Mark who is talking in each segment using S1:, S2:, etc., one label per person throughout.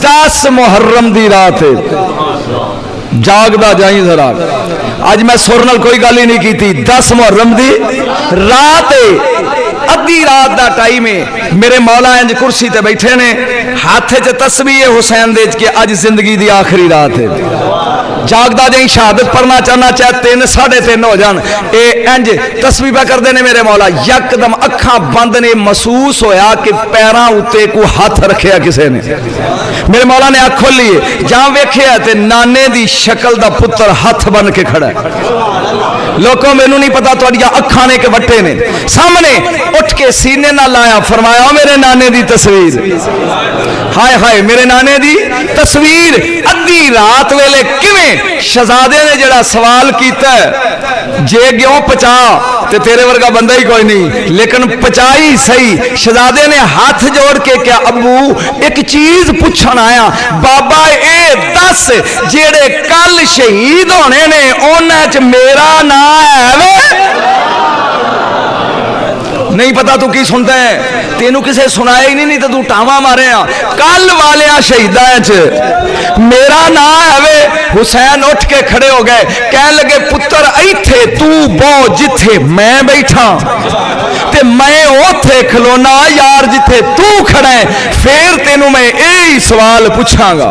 S1: 10 मुहर्रम दी रात है, जागदा जाई जरा। अज मैं सुर नाल कोई गल ही नहीं की। 10 मुहर्रम दी रात है, अद्धी रात का टाइम है। मेरे मौला इंज कुर्सी ते बैठे ने, हाथ च तस्बीह हुसैन दे के अज जिंदगी दी आखिरी रात है। जागदा जाई शहादत पढ़ना चाहना, चाहे 3 साढ़े 3 हो जान, इंज तस्बीह पे करते ने मेरे मौला। यकदम अखा बंद ने, महसूस होया कि पैरों उत्ते को हाथ रखिया किसी ने। मेरे मौला ने अख खोली, जहां वेखिया ते नाने दी शक्ल दा पुत्र हाथ बन के खड़ा है। लोगों मैनू नहीं पता तुहाडियां अखां ने के वट्टे ने। सामने उठ के सीने नाल लाया, फरमाया मेरे नाने दी तस्वीर। हाय हाय मेरे नाने दी तस्वीर। अद्धी रात वेले किवें शहजादे ने जड़ा सवाल किया, जे क्यों पचा ते तेरे वर्गा बंदा ही कोई नहीं, लेकिन पचाई सही। शहजादे ने हाथ जोड़ के क्या, अबू एक चीज पूछण आया, बाबा ए दस जेड़े कल शहीद होने ने उन्हां च मेरा ना है वे? नहीं पता तू की सुनता है, तेनू किसे सुनाया ही नहीं तो तू टावा मारे। कल वाले शहीदां च मेरा ना है वे? हुसैन उठ के खड़े हो गए, कह लगे पुत्र इथे तू बहु जिथे मैं बैठा, ते मैं उथे खलोना यार जिथे तू खड़ा है। फिर तेनू मैं यही सवाल पूछांगा।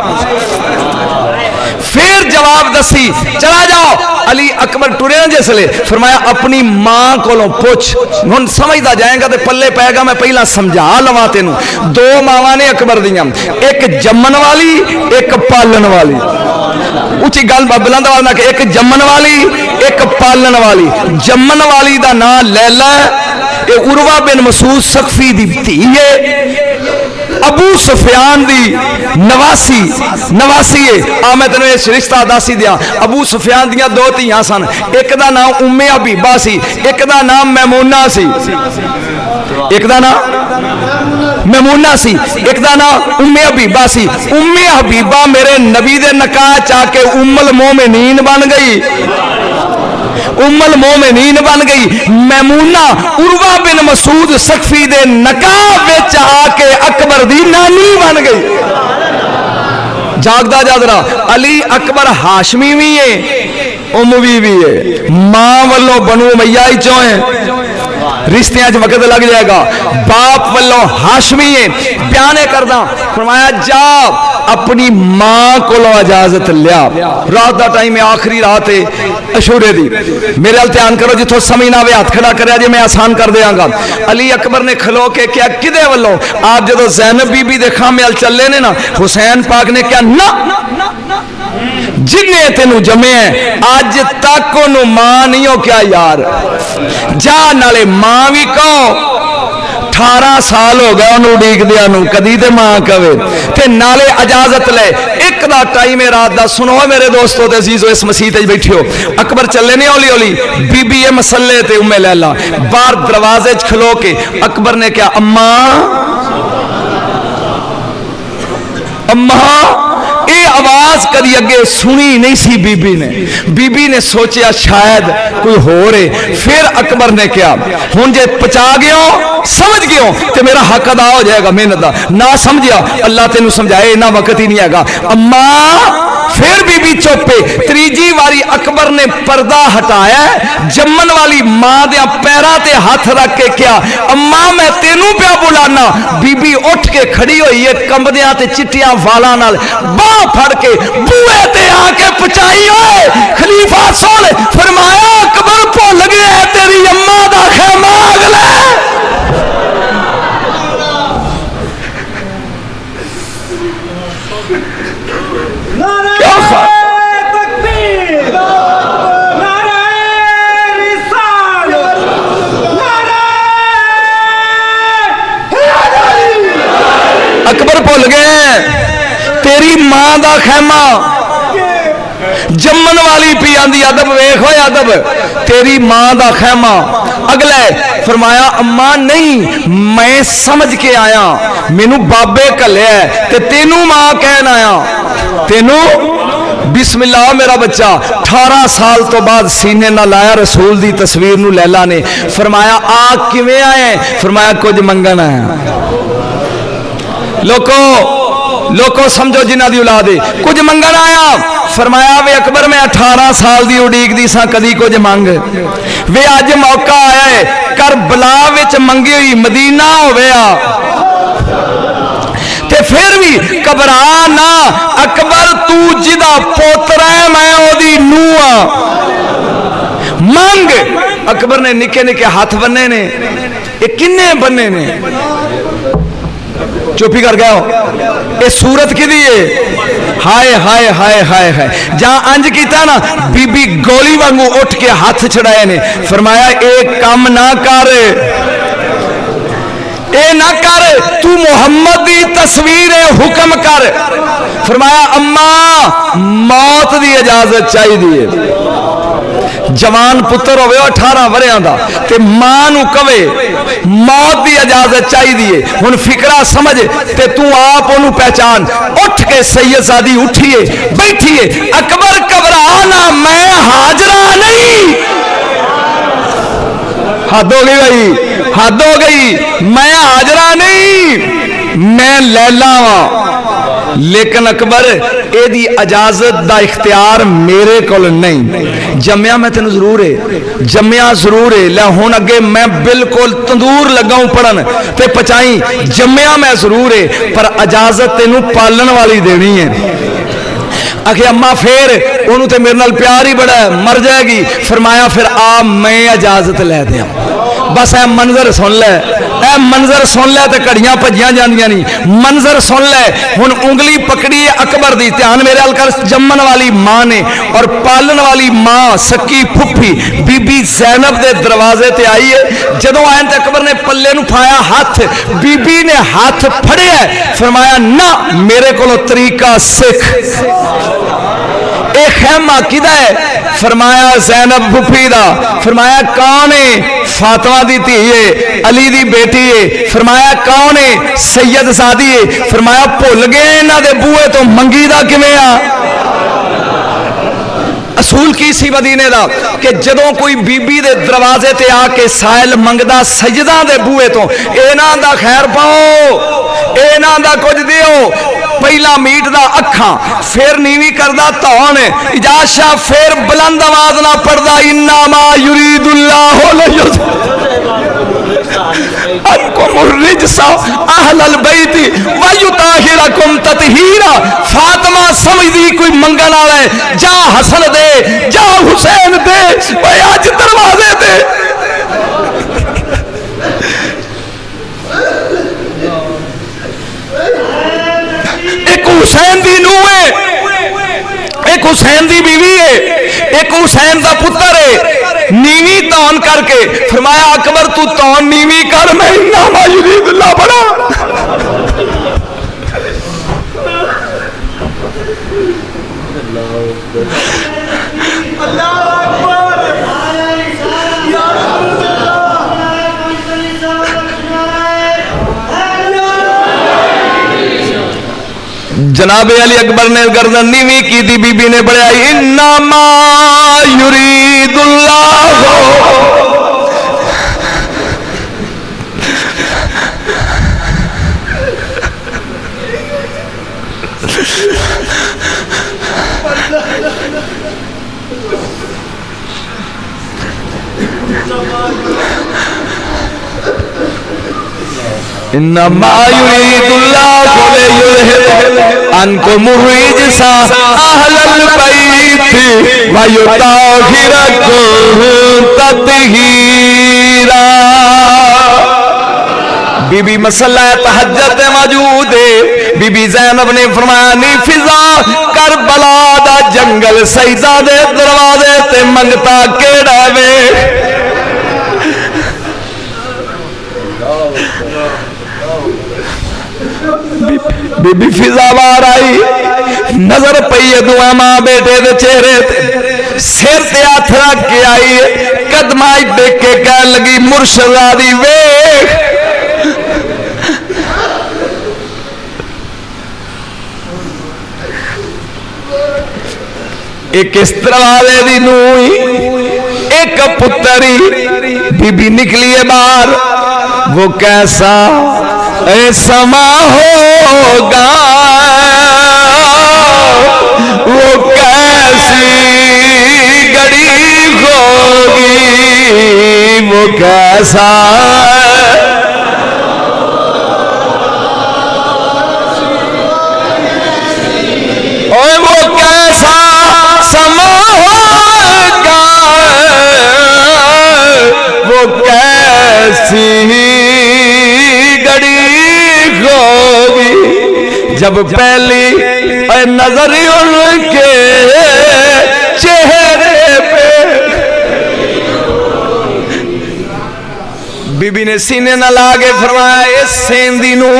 S1: फिर जवाब दसी, चला जाओ। अली अकबर टुरे जिसले, फरमाया अपनी मां को पुछ। हुण समझदा जाएगा तो पल्ले पैगा, मैं पहला समझा लवा तेनू। 2 मावां ने अकबर दियां, एक जम्मन वाली एक पालन वाली। उची गल बुलंद आवाज़ नाल, एक जम्मन वाली एक पालन वाली। जम्मन वाली दा नाम लैला, ये उर्वा बिन मसूद सकफी दी धी है, अबू सुफियान दी नवासी है। आ मैं तेन रिश्ता दसी दिया। अबू सुफियान दियां 2 धीआं सन, एक दा नाम उम्मे हबीबा सी, एक दा नाम मैमूना सी। एक दा नाम मैमूना सी, एक दा नाम उम्मे हबीबा सी। उम्मे हबीबा मेरे नबी दे नकाह च आके उम्मुल मोमिनीन बन गई, उम्मुल मोमिनीन बन गई। मैमूना उर्वा बिन मसूद सकफी दे नकाह विच आके अकबर दी नानी बन गई। जागदा जादरा अली अकबर हाशमी भी है, उमवी भी है। मां वालों बनु उमैया चो है, रिश्तियां वक्त लग जाएगा। बाप वालों हाशमी है। बयाने करदा फरमाया जा अपनी मां को इजाजत लिया। रात का टाइम है, आखिरी रात है अशूरे दी। मेरे अल ध्यान करो, जिथों समझ ना आवे हाथ खड़ा कर, मैं आसान कर देंगा। अली अकबर ने खलो के क्या किदे वालों, आप जो ज़ैनब बीबी दे खामे अल चले ने ना, हुसैन पाक ने क्या ना, जिन्हें तेनू जमे अज तक ओनू मां नहीं हो क्या यार, जा नाले मां भी कहो। 18 साल हो गए उन्होंने उड़ीकदिया, कदी तो मां कवे, ते नाले इजाजत ले। एक दा टाइम है रात का। सुनो मेरे दोस्तों ते अजीजो, इस मसीत बैठे हो। अकबर चले ने हौली हौली, बीबी ए मसले ते उम्मे लैला बाहर दरवाजे च खलो के अकबर ने क्या, अम्मा अम्मा, ये आवाज कदी अगे सुनी नहीं सी बीबी ने। बीबी ने सोचा शायद कोई हो रहे। फिर अकबर ने क्या, हुण जे पचा गयो समझ गयो तो मेरा हक अदा हो जाएगा मेहनत का। ना समझिया अल्लाह तेनू समझाए, इना वक्त ही नहीं हैगा। अम्मा, फिर बीबी चुप है। तीजी बारी अकबर ने पर्दा हटाया, जम्मन वाली मां दे पैरां ते हाथ रख के क्या, अम्मा मैं तेनू पिया बुलाना। बीबी उठ के खड़ी हुई है, कंबदियां ते चिट्टियां वालां नाल बाह फड़ के बूहे ते आके पचाई। होए खलीफा सुन, फरमाया अकबर भुल गया तेरी अम्मा दा खैमा अगले। अकबर भुल गए तेरी मां दा खैमा। जम्मन वाली पी आंदी अदब वेख होए अदब, तेरी मां दा खैमा। अगले फरमाया अम्मा नहीं, मैं समझ के आया, मैनू बाबे घल्लिया ते तेनू मां कहन आया। तेनू बिस्मिल्लाह मेरा बच्चा। 18 साल तो बाद सीने ना लाया रसूल दी तस्वीर नू लैला ने। फरमाया आ किवें आए? फरमाया कुछ मंगन आया। लोको लोगों समझो जिन्हां दी औलाद है, कुछ मंगण आया, फरमाया वे अकबर मैं 18 साल की उड़ीक दी सा कदी कुछ मंग, वे अज मौका आया है करबला विच मंगी हुई मदीना होवेआ ते फिर भी घबरा ना, अकबर तू जिदा पोतरा है मैं ओदी नूह आ, मंग। अकबर ने निके निके हाथ बन्ने ने, ये किन्ने बन्ने ने, चुपी कर गया हो, ये सूरत कि दी है, हाय हाय हाय हाय हाय। जहां अंज किया ना बीबी गोली वांगू उठ के हाथ छड़ाए ने, फरमाया एक काम ना कर, ए ना कर, तू मुहम्मद की तस्वीर है हुक्म कर। फरमाया अम्मा मौत की इजाजत चाहिए, जवान पुत्र होवे 18 वरियां दा ते मां नू कवे मौत की इजाजत चाहिए, हुण फिकरा समझ ते तू आप ओनू पहचान। उठ के सैयद सादी उठिए बैठिए, अकबर घबरा ना मैं हाजरा नहीं। हद हो गई भाई, हद हो गई, मैं हाजरा नहीं, मैं लैला वा। लेकिन अकबर एदी इजाजत दा इख्तियार मेरे कोल नहीं, जम्या मैं तेन जरूर है, जम्या जरूर है, लै हुण अगे मैं बिल्कुल तंदूर लगाऊं पढ़न ते पचाई, जम्या मैं जरूर है पर इजाजत तेनू पालन वाली देनी है। आखे अम्मा फिर ओनू ते मेरे नाल प्यार ही बड़ा है, मर जाएगी। फरमाया फिर आ मैं इजाजत लै दिया, बस ए मंजर सुन ले, ए मंजर सुन ले तो घड़ियां भजियां जांदियां नहीं, मंजर सुन ले। हुण उंगली पकड़ी है अकबर दी, ध्यान मेरे अल कर, जम्मन वाली मां ने और पालन वाली मां सक्की फुफी बीबी ज़ैनब दे दरवाजे ते आई है। जदों आए तो अकबर ने पल्ले नू पाया हाथ, बीबी ने हाथ फड़िया, फरमाया ना मेरे को तरीका सिख। खेमा किदा है? फरमाया ज़ैनब फुफी दा। फरमाया कौन है? फातिमा दी धी है, अली दी बेटी है। फरमाया कौन है? सैयद सादी है। फरमाया भुल गए इन्हां दे बूहे तो मंगी दा किवें आ? असूल की सी मदीने दा कि जदों कोई बीबी दे दरवाजे ते आके साइल मंगदा सजदा दे बूहे तो, इन्हां दा खैर पाओ, इन्हां दा कुछ दिओ। पहला मीट दा अखा, फिर नीवी करदा धौन, इजाशा फिर बुलंद आवाज ना पढ़दा इन्ना मा युरीदुल्लाहु अहलल बैति व युताहिरकुम ततहीरा। फातिमा समझदी कोई मंगन वाला है, जा हसन दे, जा हुसैन दे, भाई अज दरवाजे दे। एक हुसैन दी नूह है, एक हुसैन दी बीवी है, एक हुसैन दा पुत्र है। नीवी तौन करके फरमाया अकबर तू तौन नीवी कर, मैं इन्ना मा युरीदुल्लाह बड़ा। जनाब अली अकबर ने गर्दन नीवी की थी, बीबी ने पढ़ा इन्ना मा युरीदुल्लाह। इन्नमा युरीदुल्लाह अनकुम रिजसा अहलल बैति व युताहिरकुम ततहीरा। बीबी मसला तहज्जुद मौजूद है। बीबी ज़ैनब ने फरमाया नी फिजा करबला दा जंगल सईदा दे दरवाजे ते मंगता केड़ा वे। बीबी फिजा बाहर आई, नजर पई है दुआ मां बेटे दे चेहरे ते, सिर ते हाथ रख के आई है, कदमा देख के कह लगी मुर्शदा दी वेख। एक इस दरवाजे दी नूही, एक पुत्री। बीबी निकली है बाहर, वो कैसा समा होगा कैसा ओए वो कैसा समा होगा, वो कैसी घड़ी होगी जब पहली नजर उनके चेहरे पे। बीबी ने सीने न लागे फरमाया सेंदी नू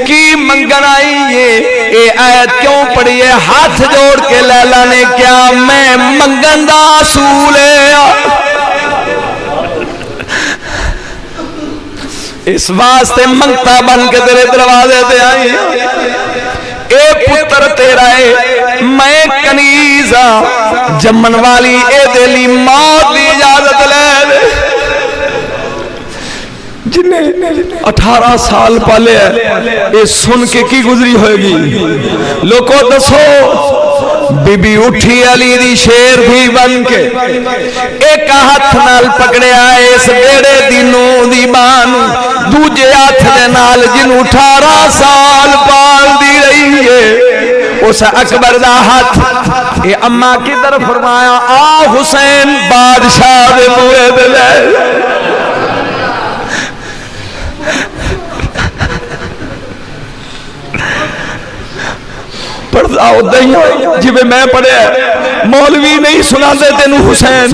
S1: की मंगन आई ये आयत क्यों पढ़ी है? हाथ जोड़ के लैला ने क्या मैं मंगन दा असूल इस वास्ते मंगता बन के तेरे दरवाजे ते आई। ए पुत्र तेरा है मैं कनीजा जमन वाली ए दिली मौत की इजाजत ले। जिन्हें 18 साल पाले ये सुन के की गुजरी होगी? लोगों दसो बीबी उठी अली दी शेर भी बन के एक हाथ नाल पकड़िया इस बेड़े दी नूं दी बान, दूजे हाथ दे नाल जिन्हों 18 साल पाल दी रही है उस अकबर दा हाथ। ये अम्मा की तरफ फरमाया आ हुसैन बादशाह दे मुए दे ले। पढ़दा उदा ही जिवें मैं पढ़िया, मौलवी नहीं सुनाते तेनू हुसैन।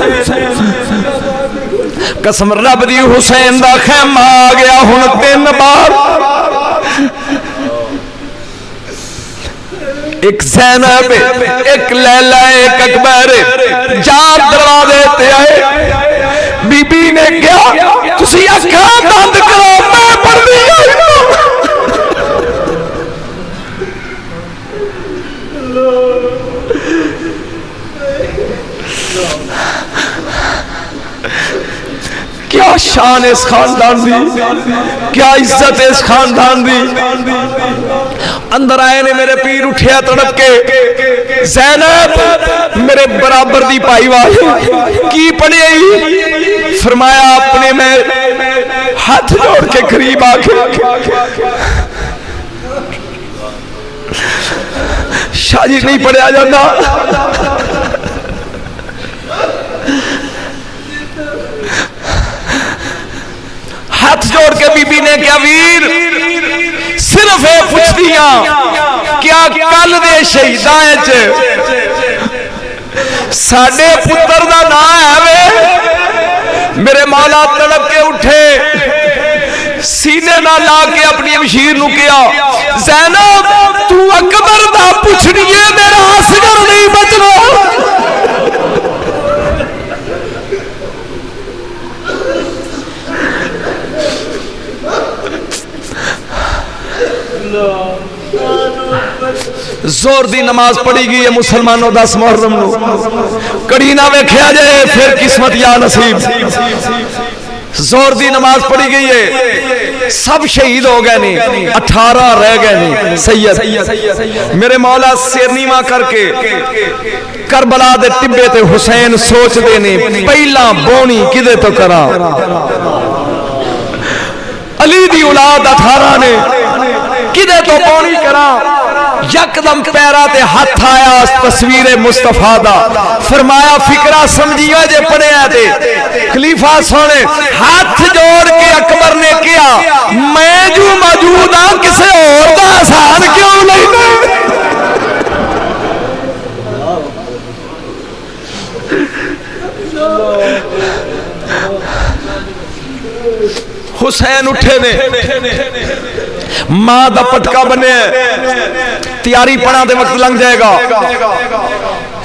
S1: कसम रब दी हुसैन दा खैमा आ गया हुण 3 बार। एक ज़ैनब एक लैला एक अकबर जाग दरवाजे ते आए। बीबी ने कहा तुसी अखां बंद करो मैं पढ़दी आई। क्या शान इस खानदान दी, क्या इज्जत इस खानदान दी। अंदर आए ने मेरे पीर उठिया तड़प के ज़ैनब मेरे बराबर दी पाई वाली की पढ़ी? फरमाया अपने में हाथ जोड़ के करीब आके शादी नहीं पढ़िया जाता। हाथ जोड़ के बीबी ने क्या वीर सिर्फ ये पूछती क्या कल दे शहीदां च साडे पुत्र दा नाम है वे? मेरे मौला तड़प के उठे सीने ना ला के अपनी मशीर नु कहा ज़ैनब तू अकबर दा पुछनी है मेरा असगर नहीं बचना। जोर दी नमाज पढ़ी गई है मुसलमानों 10 मुहर्रम नूं कड़ी ना वेख्या जाए फिर किस्मत या नसीब। जोर दी नमाज पढ़ी गई है, सब शहीद हो गए ने 18 रह गए ने सैयद। मेरे मौला सिर नीवा करके करबला दे टिब्बे ते हुसैन सोचते ने पहला बोनी किदे तो करा। अली दी औलाद 18 ने किदे तो बोनी करा। यकदम पैरा ते हाथ आया तस्वीर मुस्तफा दा। फरमाया फिक्रा समझियो जे पढ़िया ते खलीफा सोने हाथ जोड़ के अकबर ने कहा मैं जो मौजूद हाँ किसे और दा आसान क्यों नहीं? हुसैन उठे ने मां दा पटका बने तैयारी पड़ा दे वक्त लंघ जाएगा।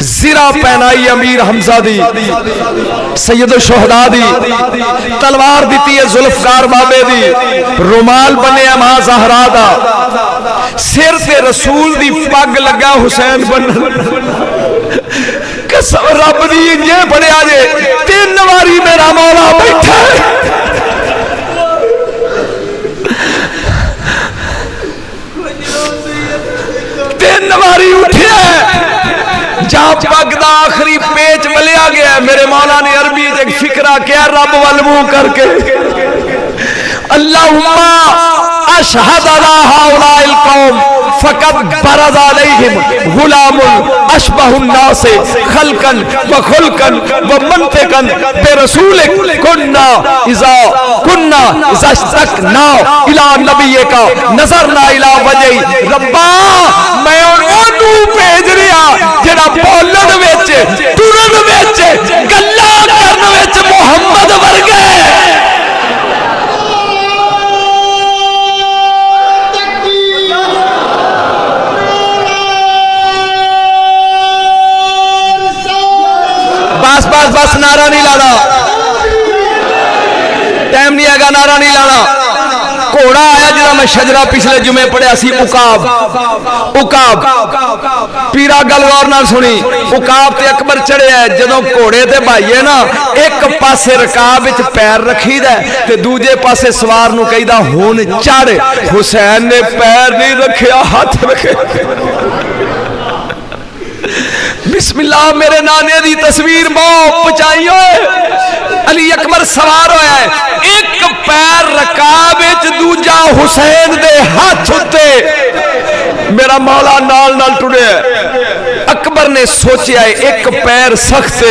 S1: जिरा पहनाई अमीर हमजा दी सैयद शोहदा दी, तलवार दी है जुल्फकार बाबे दी, रुमाल बने मां ज़हरा दा, सिर से रसूल दी पग लगा हुसैन बन। कसम रब दी ये बढ़िया जे 3 बारी मेरा मौला बैठा है। बारी उठे जहां पग दा आखिरी पेच मलिया गया, मेरे मौला ने अरबी एक फिक्रा किया रब वल मुंह करके, अल्लाहुम्मा अशहद अला हाउलाइल कौम फकत बरज़ अलैहिम गुलामुन अशबहुन नास खल्कन व खुल्कन व मंतिकन बिरसूलिक कुन्ना इज़ा इज़ास्तकना इला नबिय्यिका नज़रना इला वजही रब्बा। मैं ओनू भेज रिया जेड़ा बोलन विच तुरन विच गल्लां करन विच मुहम्मद वर्गे। बस बस बस नारा नहीं लाना, टाइम नहीं है, नारा नहीं लाना। घोड़ा आया जिदा मैं शजरा पिछले जुमे पढ़िया सी, उकाब उकाब पीरा गल गौर नाल सुनी। उकाब ते अकबर चढ़िया, जदों घोड़े ते भाईए ना एक पासे रकाब विच पैर रखीदा ते दूजे पासे सवार नूं कहीदा हुण चढ़। हुसैन ने पैर नहीं रखिया, हाथ रखे। बिस्मिल्लाह मेरे नाने दी तस्वीर बहुत पचाई होए। अली अकबर सवार होया है, एक पैर रकाब विच दूजा हुसैन दे हाथ उत्ते, मेरा मौला नाल नाल टुरे। अकबर ने सोचा एक पैर सख्त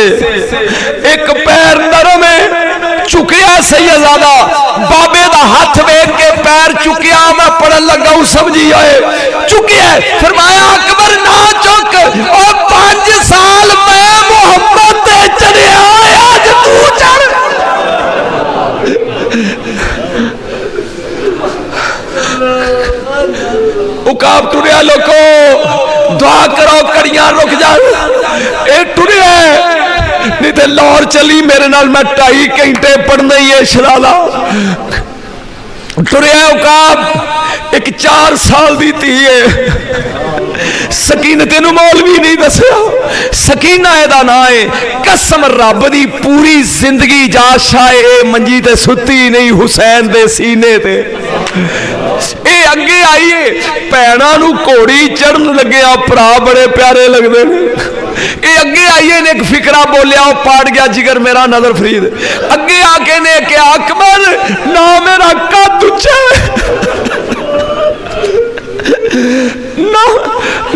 S1: एक पैर नरम है, चुकिया सैयदजादा बाबे दा हाथ वेख के पैर चुकिया, मैं पढ़न लगा हूं समझी आए चुकिया। फरमाया अकबर ना चुक, और 5 साल मैं मोहम्मद ते चढ़िया, आज तू चढ़। उकाब टुरिया, लोको दुआ करो कड़ियां रुक जान, ए टुरिया नहीं तो लाहौर चली मेरे नाल, मैं 2.5 घंटे पढ़ना ही है शराला। टुरिया उकाब एक 4 साल दी धी है, सकीना तेनू मौलवी नहीं दसिया, सकीना एदा ना है। कसम रब दी पूरी जिंदगी जा शाए मंजी ते सुती नहीं हुसैन दे सीने ते। ए अगे आईए भैणा नू घोड़ी चढ़न लगे, भरा बड़े प्यारे लगते हैं। ये अगे आइए ने एक फिकरा बोलिया, पाड़ गया जिगर मेरा नजर फरीद। अगे आके ने क्या अकबर ना मेरा कद उच्चा ना,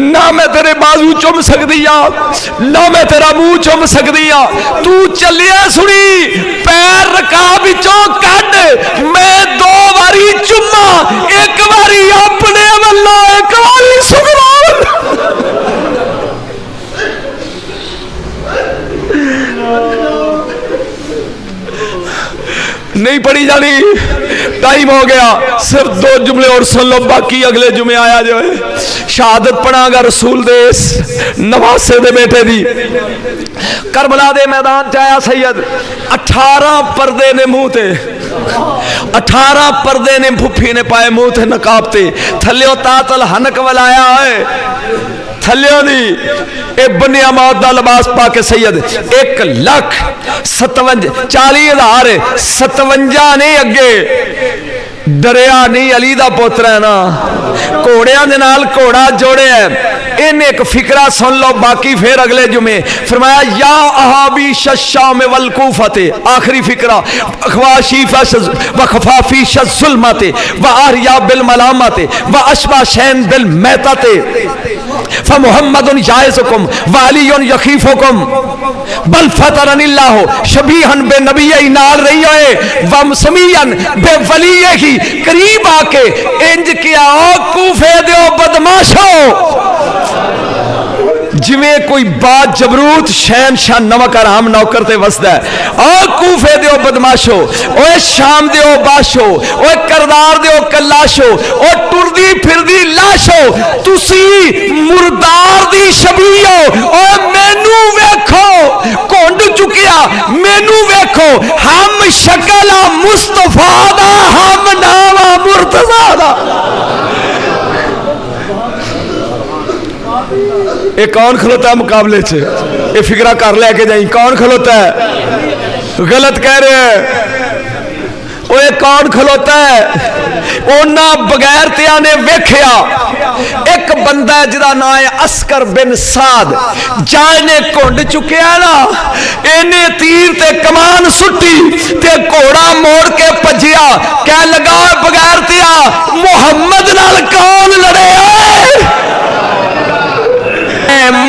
S1: ना मैं तेरे बाजू चुम सकती ना मैं तेरा मुंह चुम सकती। तू चलिया सुनी पैर रखा बिचों कड, मैं 2 बारी चुमा, एक बारी अपने वाला, एक बारी सुगरान। नहीं पढ़ी जानी, टाइम हो गया, सिर्फ 2 जुमले और सुन लो, बाकी अगले जुमे आया जो है। शहादत पढ़ागा रसूल देस नवासे दे बेटे दी। करबला दे मैदान च आया सैयद, 18 पर्दे ने मुंह ते, 18 पर्दे ने फुफी ने पाए मुंह ते नकाब ते, थल्लियों तातल हनक वलाया है, थल्लियों दी ए बनिया मौत दा लिबास पाके सैयद 1,40,000 ने अगे डरिया नहीं, अली दा पुत्र है ना, घोड़िया दे नाल घोड़ा जोड़े है। इन एक फिकरा सुन लो, बाकी फिर अगले जुमे। फरमाया या अहाबी शाम वल कूफते, आखिरी फिकरा, अखवाशी व खफाफी शुल्मते व आरिया बिल मलामते व अशबा शैन बिल मैतते फ मुहम्मदुन जायज़ुकुम व अलीयुन यखीफुकुम बल फतरनिल्लाहु शबीहन बे नबी नाल रही होए व समीयन बे वलीही करीब आके इंज किया, ओ कूफे दो बदमाशो, जिमें कोई बात जबरूत शहनशाह नमक आराम नौकर ते वसदा है। ओ कूफे दो बदमाशो, ओए शाम दो बाशो, ओए करदार दो कलाशो, ओ टुरदी फिरदी लाशो, तुसी मुर्दार दी शबीओ, ओ मैनू वेखो घुंड चुकिया, मैनू वेखो, हम शकला मुस्तफा दा, हम नावा मुर्तजा दा। ये कौन खलोता है मुकाबले च? ये फिक्रा कर लेके जाई, कौन खलोता है? गलत कह रहे हैं, ओए कौन खलोता है? उन्हां बगैरतियां ने वेख्या एक बंदा जिदा नाम है अस्कर बिन साद, जाने घुंड चुकिया ना, इन्हें तीर ते कमान सुट्टी ते घोड़ा मोड़ के भजिया, कह लगा बगैरतिया मुहम्मद नाल कौन लड़े?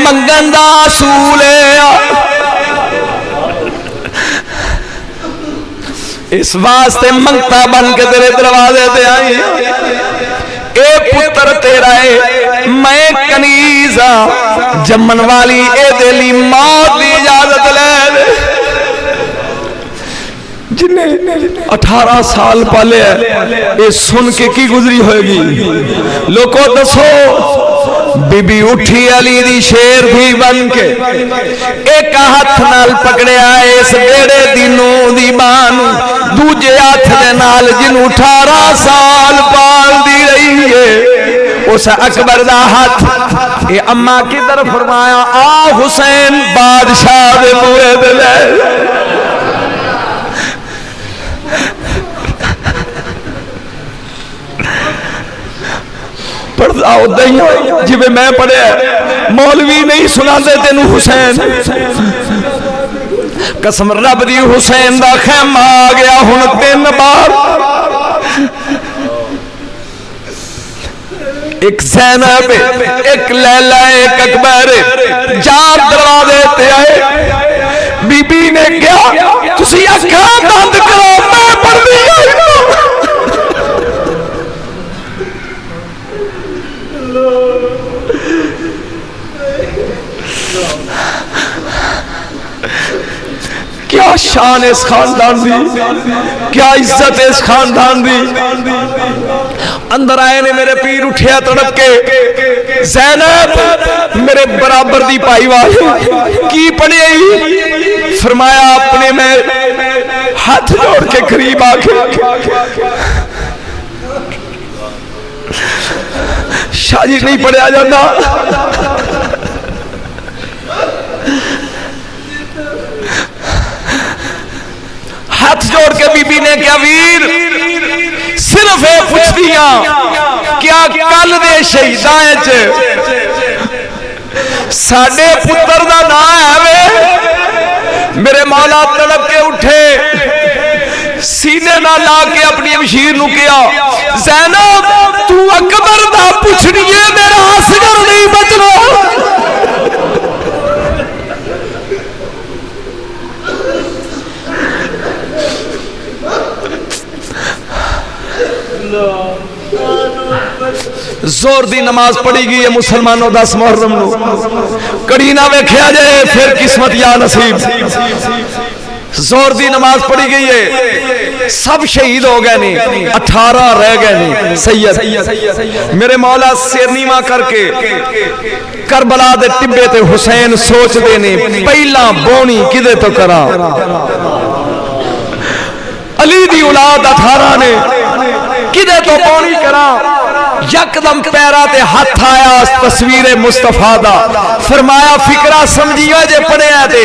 S1: मंगन दा असूल इस वास्ते मंगता बन के तेरे दरवाजे ते आई। ए पुत्र तेरा है, मैं कनीजा जमन वाली ए दिली मौत की इजाजत ले। जिन्हें 18 साल पाले ये सुन के की गुजरी होगी? लोगों दसो। बीबी उठी अली दी शेर भी बन के, एक हाथ नाल पकड़िया इस बेड़े दी नूं दी बान, दूजे हाथ दे नाल जिन्हों 18 साल पाल दी रही है उस अकबर दा हाथ ये अम्मा की तरफ फरमाया, आ हुसैन बादशाह दे मुए दे ले। पढ़दा उदा ही जिवें मैं पढ़िया, मौलवी नहीं सुनाते तेनू हुसैन। कसम रब दी हुसैन दा खैमा आ गया हुण 3 बार। एक ज़ैनब, एक लैला, एक अकबर, चार दरवाजे ते आए। बीबी ने कहा तुसी अखां बंद करो, मैं पढ़दी आई। क्या शान इस खानदान दी, क्या इज्जत इस खानदान दी। अंदर आए ने मेरे पीर उठिया तड़प के, ज़ैनब मेरे बराबर दी भाईवाल की पढ़ी? फरमाया अपने में हाथ जोड़ के करीब आके, शाजी नहीं पढ़िया जाता। हाथ जोड़ के बीबी ने क्या वीर सिर्फ ये पूछती क्या कल दे शहीदां च साडे पुत्र दा नाम है वे? मेरे मौला तड़प के उठे, सीने ना ला के अपनी मशीर नू किया, ज़ैनब तू अकबर दा पुछनी है, मेरा असगर नहीं बचना। जोर दी नमाज पढ़ी गई है मुसलमानों 10 मुहर्रम नू, कड़ी ना वेख्या जाए फिर किस्मत या नसीब। जोर दी नमाज पढ़ी गई है, सब शहीद हो गए ने, 18 रह गए ने। सैयद मेरे मौला सिर नीवा करके करबला दे टिब्बे ते हुसैन सोचते ने पहला बोनी किदे तो करा। अली दी औलाद 18 ने किदे तो बोनी करा। यकदम पैरा ते हाथ आया तस्वीर मुस्तफा दा, फरमाया फिकरा समझियो जे पढ़िया ते।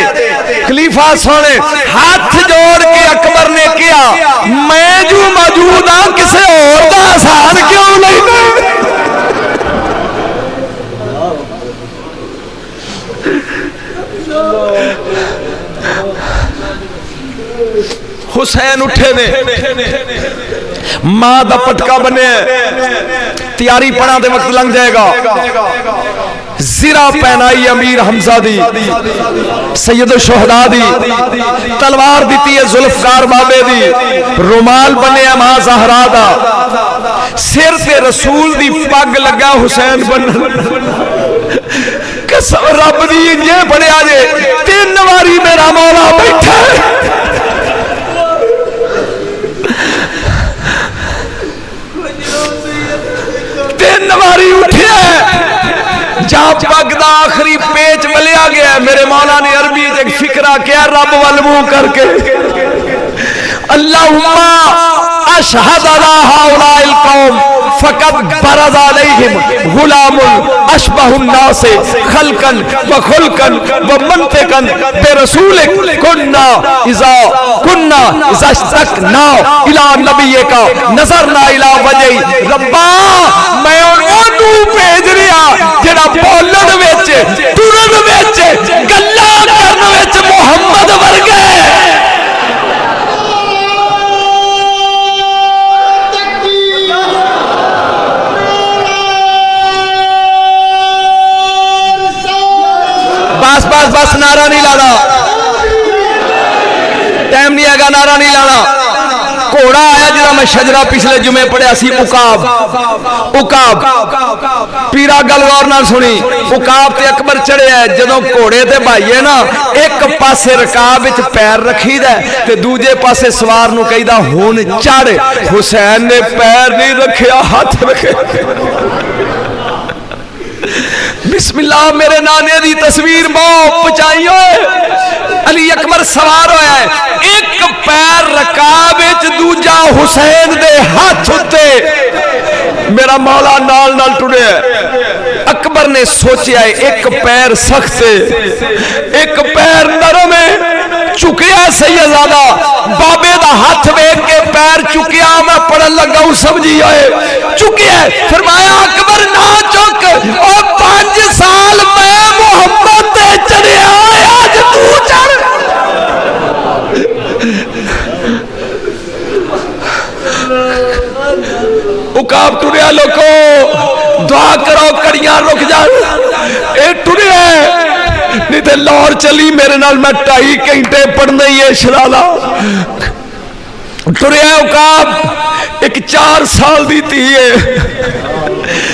S1: खलीफा सोने हाथ जोड़ के अकबर ने किया, मैं जो मौजूद हाँ किसे और दा आसान क्यों नहीं? हुसैन उठे ने, मां दा पटका बने, तैयारी पढ़ा दे वक्त लंघ जाएगा। जिरा पहनाई अमीर हमजा दी, सैयद शोहदा दी, तलवार दी है जुल्फकार बाबे दी, रुमाल बने मां ज़हरा दा, सिर पे रसूल दी पग लगा हुसैन बन। कसम रब दी ये पढ़िया जे 3 बारी मेरा मौला बैठा है। नवारी उठे जा पग दा आखिरी पेच मलिया गया। मेरे मौला ने अरबी एक फिकरा किया रब वल मुंह करके, अल्लाहुम्मा अशहद अला हाउलाइल कौम फकद बरज़ अलैहिम गुलामुन अशबहुन नास खल्कन व खुल्कन व मंतिकन बिरसूलिक कुन्ना इज़ा इज़ास्तकना इला नबिय्यिका नज़रना इला वजही रब्बा। मैं ओनू भेज रिहा जेड़ा बोलन विच तुरन विच गल्लां करन विच मुहम्मद वर्गे बस नारा नहीं लाना, टाइम नहीं है, नारा नहीं लाना। घोड़ा आया जिदा मैं शजरा पिछले जुमे पढ़िया सी, उकाब उकाब पीरा गल गौर नाल सुनी। उकाब ते अकबर चढ़िया जदों घोड़े ते भाईए ना एक पासे रकाब विच पैर रखीदा ते दूजे पासे सवार नूं कहीदा हुण चढ़। हुसैन ने पैर नहीं रखिया, हाथ रखे। बिस्मिल्लाह मेरे नाने दी तस्वीर बहुत पचाई होए। अली अकबर सवार होया है, एक पैर रकाब विच दूजा हुसैन दे हाथ उत्ते। मेरा मौला नाल नाल टुरिया। अकबर ने सोचा एक पैर सख्त एक पैर नरम है, चुकिया सैयदजादा बाबे दा हाथ वेख के पैर चुकिया। मैं पढ़न लगा हूं समझी आए चुकिया। फरमाया अकबर ना चुक, और 5 साल मैं मोहम्मद ते चढ़िया, आज तू चढ़। उकाब टुरिया, लोको दुआ करो कड़ियां रुक जान। ए टुरिया नहीं तो लाहौर चली मेरे नाल, मैं 2.5 घंटे पढ़ना ही है शराला। टुरिया उकाब एक 4 साल दी धी है।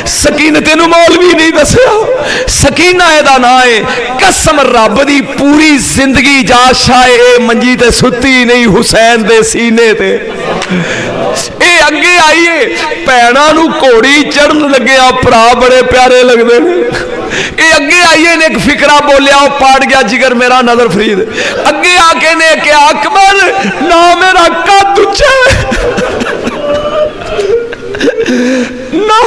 S1: सकीना तेनू मौलवी नहीं दसिया, सकीना एदा ना है। कसम रब दी पूरी जिंदगी जा शाए मंजी ते सुती नहीं हुसैन दे सीने ते। ए अगे आईए भैणा नू घोड़ी चढ़न लगे, भरा बड़े प्यारे लगते हैं। ये अगे आइए ने एक फिकरा बोलिया, पाट गया जिगर मेरा नजर फरीद। अगे आके ने क्या अकबर ना मेरा कद उच्चा ना,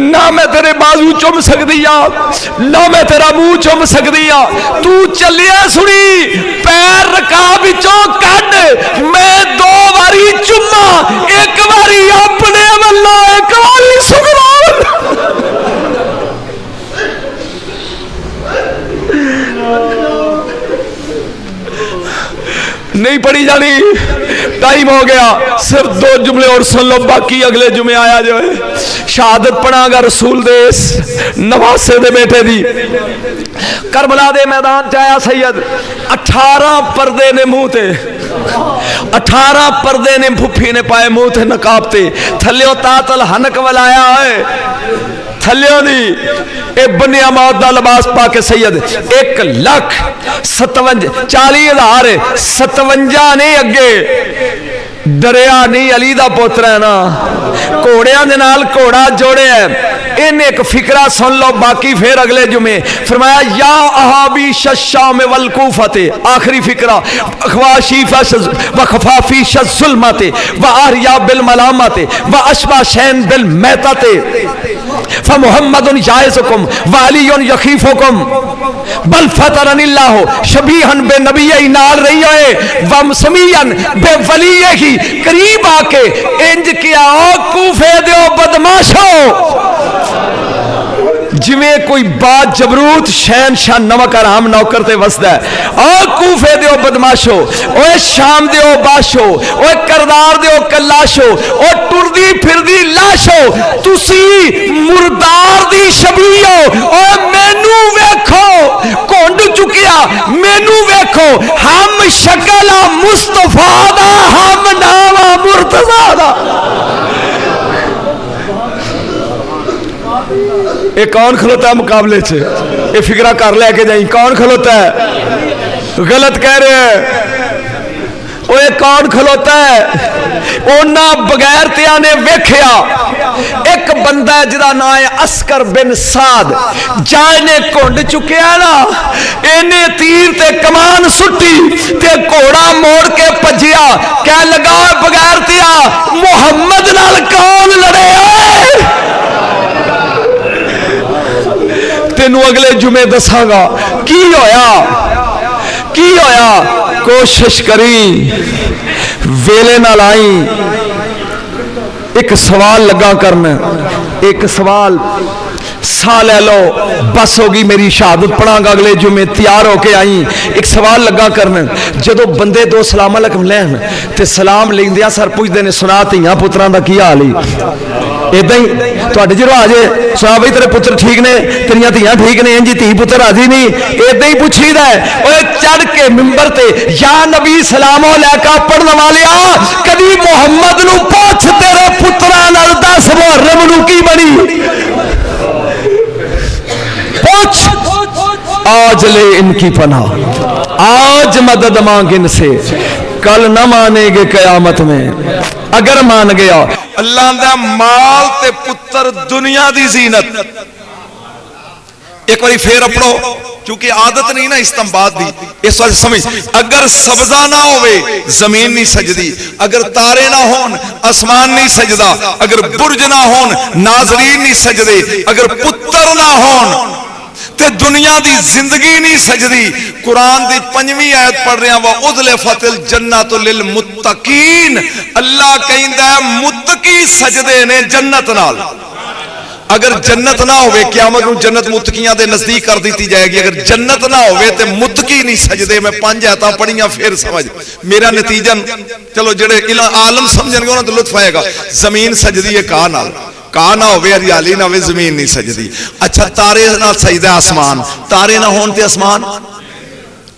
S1: ना मैं तेरे बाजू चुम सकती ना मैं तेरा मुंह चुम सकती। तू चलिया सुनी पैर रकाब विचों कड, मैं 2 बारी चुम्मा, एक बारी अपने वल्ला, एक बारी सुगरा। नहीं पढ़ी जानी, टाइम हो गया। सिर्फ 2 जुमले और सुन लो, बाकी अगले जुमे आया जो है। शहादत पढ़ागा रसूल देस नवासे दे बेटे दी। करबला दे मैदान च आया सैयद, 18 पर्दे ने मुंह ते, 18 पर्दे ने फुफी ने पाए मुंह ते नकाब ते। थल्लियों तातल हनक वलाया है, थल्लियों दी ए बनिया मौत दा लिबास पाके सैयद 1,40,000 ने अगे डरिया नहीं। अली दा पुत्र है ना, घोड़िया दे नाल घोड़ा जोड़े है। इन्हें एक फिकरा सुन लो, बाकी फिर अगले जुमे। फरमाया या अहाबी शाम वल कूफते, आखिरी फिकरा। अखवाशी व खफाफी शुल्मते व आरिया बिल मलामते व अशबा शैन बिल मैतते फ मुहम्मदुन जायज़ुकुम व अलीयुन यखीफुकुम बल फतरनिल्लाहु शबीहन बे नबी नाल रही होए व समीयन बे वलीही। करीब आके इंज किया, ओ कूफे दो बदमाशो, जिमें कोई बात जबरूत शहनशाह नमक आराम नौकर ते वसदा है। ओ कूफे दो बदमाशो, ओए शाम दो बाशो, ओए करदार दो कलाशो, ओ टुरदी फिरदी लाशो, तुसी मुर्दार दी शबीओ। ओ मैनू वेखो घुंड चुकिया, मैनू वेखो, हम शकला मुस्तफा दा, हम नावा मुर्तजा दा। ये कौन खलोता है मुकाबले च? ये फिक्रा कर लेके जाई, कौन खलोता है? गलत कह रहे हैं। ओए कौन खलोता है? उन्होंने बगैर तिया ने वेख्या एक बंदा है जिदा नाम है अस्कर बिन साद। जाए ने घुंड चुकया ना, इन्हें तीर ते कमान सुटी ते घोड़ा मोड़ के भजिया। कह लगा बगैर तिया मुहम्मद नाल कौन लड़े? तेनू अगले जुमे दसांगा की होया की होया। कोशिश करी वेले नाल आई। एक सवाल लगा करना, एक सवाल सा ले लो बस होगी मेरी शहादत पढ़ांगा अगले जुमे। तैयार होके आई। एक सवाल लगा करना, जो बंदे दो सलाम अलैकुम लैन ते सलाम लेंदिया सर पुछते ने सुना धियां पुत्रां दा की हाल ही? इदा ही तुहाडे च रिवाज है, सुना बई तेरे पुत्र ठीक ने, तेरियां धियां ठीक ने, इंजी धी पुत्र राजी नहीं, इदा ही पुछीदा है। ओए चढ़ के मिंबर ते या नबी सलामो लैका पढ़न वालिया, कभी मुहम्मद नू पुछ तेरे पुत्रां नाल 10 मुहर्रम नू की बनी? आज ले इनकी पनाह, आज मदद मांग इनसे, कल न मानेगे कयामत में। अगर मान गया अल्लाह दा माल ते पुत्र दुनिया दी जीनत। एक बारी फिर अपड़ो, क्योंकि आदत नहीं ना इस्तेमाल दी, इस वजह समझ। अगर सब्जा ना होवे जमीन नहीं सजदी, अगर तारे ना होन आसमान नहीं सजदा, अगर बुर्ज ना होन नाजरीन नहीं सजदे, अगर पुत्र ना होन ते दुनिया दी जिंदगी नहीं सजदी। कुरान दी 5वीं आयत पढ़ रहे हैं, व उज़लिफ़तिल जन्नतु लिल मुत्तकीन। अल्लाह कहंदा है मुत्तकी सजदे ने जन्नत नाल। अगर जन्नत ना होवे क़यामत नूं जन्नत मुत्तकियां दे नजदीक कर दी जाएगी। अगर जन्नत ना होवे ते मुत्तकी नहीं सजदे। मैं 5 आयतां पढ़ियां फिर समझ मेरा नतीजा। चलो जेड़े आलम समझणगे उन्हां नूं लुत्फ आएगा। जमीन सजदी है काह नाल, काह ना होवे हरियाली ना होवे जमीन नहीं सजदी। अच्छा तारे नाल सजदा आसमान, तारे ना होन ते आसमान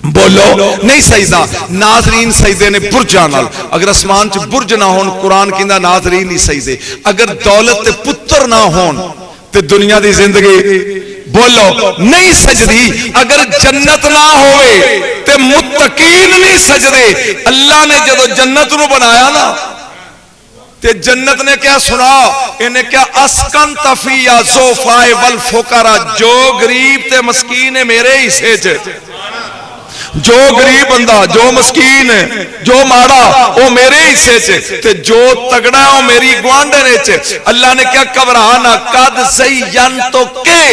S1: बोलो नहीं सजदा। नाजरीन सजदे ने बुरजां नाल, अगर आसमान च बुरज ना होन कुरान कहंदा नाजरीन नहीं सजदे। अगर दौलत ते पुत्र ना होन ते दुनिया दी जिंदगी बोलो नहीं सजदी। अगर जन्नत ना होवे ते मुत्तकीन नहीं सजदे। अल्लाह ने जदों जन्नत नूं बनाया ना ते जन्नत ने क्या सुना, इन्हें क्या अस्कन तफिया ज़ोफ़ाए वल फुकरा, जो गरीब ते मस्कीन है मेरे हिस्से च। जो गरीब बंदा, जो मस्कीन है, जो माड़ा वो मेरे हिस्से च, ते जो तगड़ा है वो मेरी गुआंढने च। अल्लाह ने क्या घबरा ना, कद ज़य्यन तो के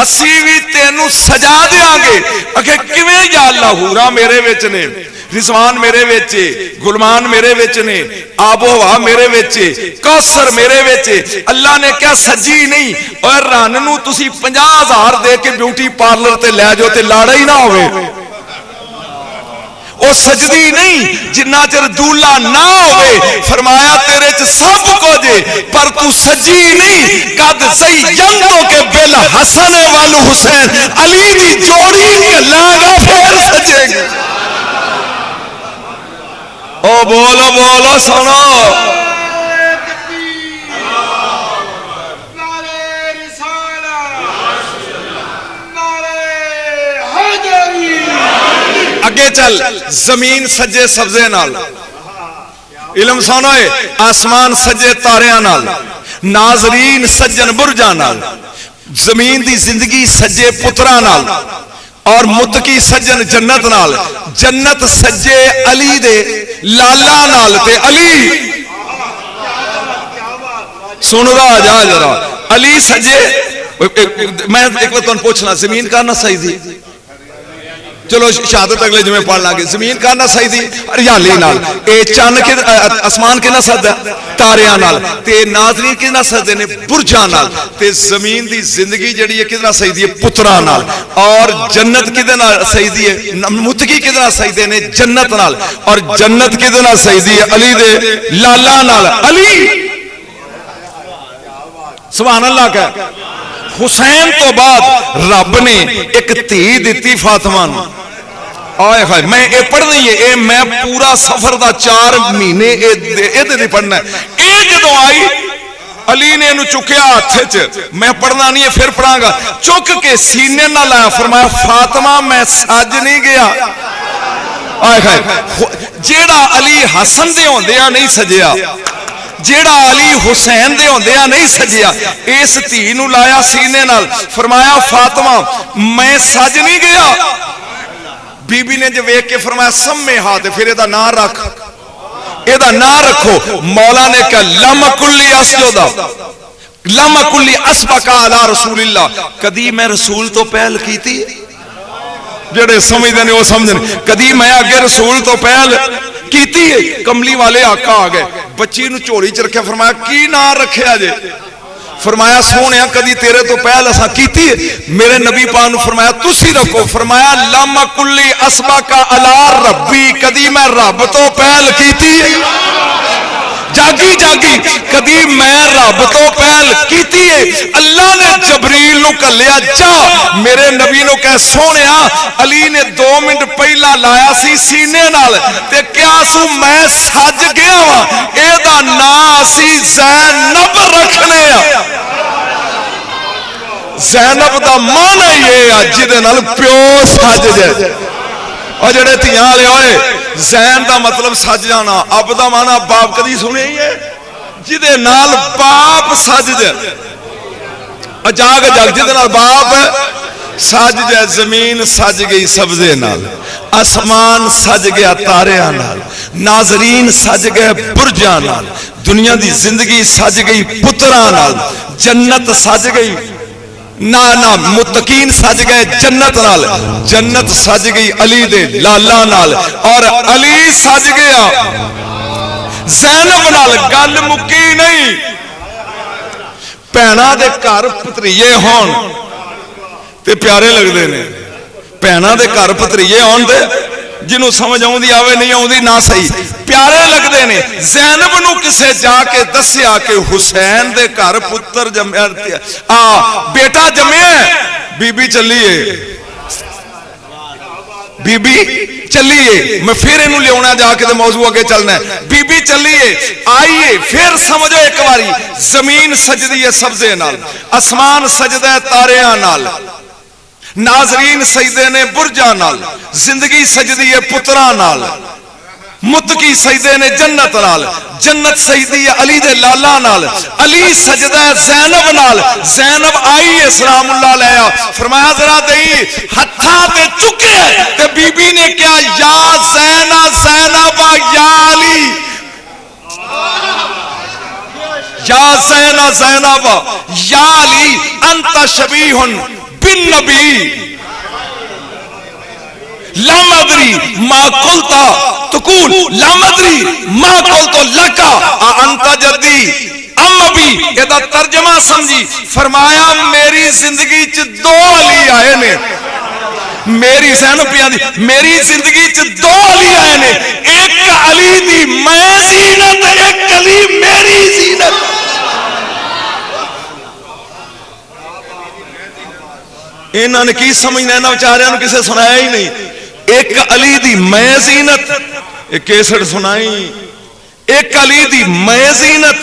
S1: असी भी तेनू सजा देंगे। आखे किवें या अल्लाह? हूरा मेरे विच ने, रिजवान मेरे विच, गुलमान मेरे विच ने, आबो हवा मेरे विच, कौसर मेरे विच। अल्लाह ने क्या सजी नहीं? और रन नूं तुसी 50,000 दे के ब्यूटी पार्लर ते लै जाओ ते लाड़ा ही ना होवे, वो सजदी नहीं जिन्ना चिर दूल्हा ना होवे। फरमाया तेरे च सब कुछ पर तू सजी नहीं। कद ज़य्यनतो के बिल हसन वल हुसैन, अली दी जोड़ी लागा फिर सजेगी। ओ बोलो बोलो सुनो, अगे चल। जमीन सजे सब्जे नाल, इलम सुनो, आसमान सजे तारियां नाल, नाजरीन सज्जन बुरजा नाल, जमीन दी जिंदगी सजे पुत्रा नाल, और मुत्तकी सज्जन जन्नत नाल। जन्नत सजे अली दे लाला नाल, ते अली सुन रहा जा जरा, अली सजे। मैं एक बार तुहानू पूछना, जमीन का ना सही थी? चलो शहादत अगले जिम्मे पढ़ लांगे। जमीन का ना सही थी हरियाली नाल, ए चन्न के आसमान के ना सजदा तारियां नाल, ते नाजरीन के ना सजदे ने बुरजां नाल, ते जमीन दी जिंदगी जड़ी है किदे नाल सजदी है? पुत्रां नाल। और जन्नत किदे नाल सजदी है? मुत्तकी किदे नाल सजदे ने? जन्नत नाल। और जन्नत किदे नाल सजदी है? अली दे लाला नाल। अली सुभान अल्लाह का। हुसैन तो बाद रब ने एक धी दी फातिमा नूं। आए हाय, मैं ये पढ़नी है, ये मैं पूरा सफर का 4 महीने ये पढ़ना है। ये जदों आई अली ने चुकया हथ च, मैं पढ़ना नहीं है फिर पढ़ांगा, चुक के सीने ना लाया, फरमाया फातिमा मैं सज नहीं गया।
S2: जेड़ा अली हसन दे होंदिया नहीं सजिया, जेड़ा अली हुसैन दे होंदिया नहीं सजिया, इस धी नूं लाया सीने नाल, फरमाया फातिमा मैं सज नहीं गया। बीबी ने जो वेख के फरमाया सम्मे हाथ, फिर एदा नाम रख, एदा नाम रखो। मौला ने कहा लम कुल्ली असजुदा, लम कुल्ली असबका अला रसूलिल्लाह, कदी मैं रसूल तो पहल कीती, जेड़े समझदे ने वो समझन, कदी मैं अगे रसूल तो पहल कीती है। कमली वाले आका आ गए, बच्ची नूं झोली च रखिया, फरमाया की नाम रखिया जे? फरमाया सोने कदी तेरे तो पहल असा कीती है? मेरे नबी पाक नूं फरमाया तुसी रखो। फरमाया लम कुल्ली असबका अला रब्बी, कदी मैं रब तो पहल कीती है? जागी जागी, कदी मैं रब तो पहल कीती है? अल्लाह ने जबरील नूं कलिया, जा मेरे नबी नूं कह सोनिया अली ने 2 मिनट पहला लाया सी सीने नाल ते क्या सू मैं सज गया वा, एदा नाम असी ज़ैनब रखने आ। ज़ैनब दा माना ये आ जिहदे नाल प्यो सज जाए। और जेड़े धियां वाले होए, ज़ैन दा मतलब सज जाना, अब दा माना बाप कदी सुने ही है, जिहदे नाल बाप सज जाए। जाग जाग जिहदे नाल बाप सज जाए। जमीन सज गई सब्जे नाल, आसमान सज गया तारियां नाल, नाजरीन सज गए बुरजां नाल, दुनिया दी जिंदगी सज गई पुत्रां नाल, जन्नत सज गई ना ना मुत्तकीन सज गए जन्नत नाल, जन्नत सज गई अली दे लाला नाल, और अली सज गया ज़ैनब नाल। गल मुक्की नहीं, भैणा दे घर भतरीए होण ते प्यारे लगदे ने, भैणा दे घर भतरीए होण ते जिन्हों समझ आउंदी आवे नहीं आउंदी ना सही, प्यारे लगते ने। ज़ैनब नूं किसे जाके दस्या कि हुसैन दे घर पुत्र जम्या, बेटा जम्या, बीबी चलिए, बीबी चलिए, मैं फिर इनू लिया जाके मौजू अगे चलना है। बीबी चलिए, आइए, फिर समझो एक बारी, जमीन सजदी है सब्जे नाल, आसमान सजदा है तारियां नाल, नाजरीन सजदे ने बुरजा नाल, जिंदगी सजदी है पुत्रा नाल, मुत्तकी सजदे ने जन्नत नाल, जन्नत सजदी है अली दे लाला नाल, अली सजदा है ज़ैनब नाल। ज़ैनब आई है सलामुल्लाह अलैहा, फरमाया जरा दई हत्था ते चुके, ते बीबी ने क्या या ज़ैना ज़ैनबा या अली, या ज़ैना ज़ैनबा या अली अंता शबीहुन बिन नबी लामदरी मा कुलता तुकूल लामदरी मा कुलतो लका अंता जद्दी अम्मी। एदा तर्जमा समझी, फरमाया मेरी जिंदगी च 2 अली आए ने, मेरी ज़ैनब पिया दी मेरी जिंदगी च 2 अली आए ने, एक अली दी मैं ज़ीनत, एक अली मेरी ज़ीनत। इन्होंने की समझना, इन्होंने बेचारियों किसे सुनाया ही नहीं। एक अली दी मैं ज़ीनत, एक केसट सुनाई, एक अली दी मैं ज़ीनत,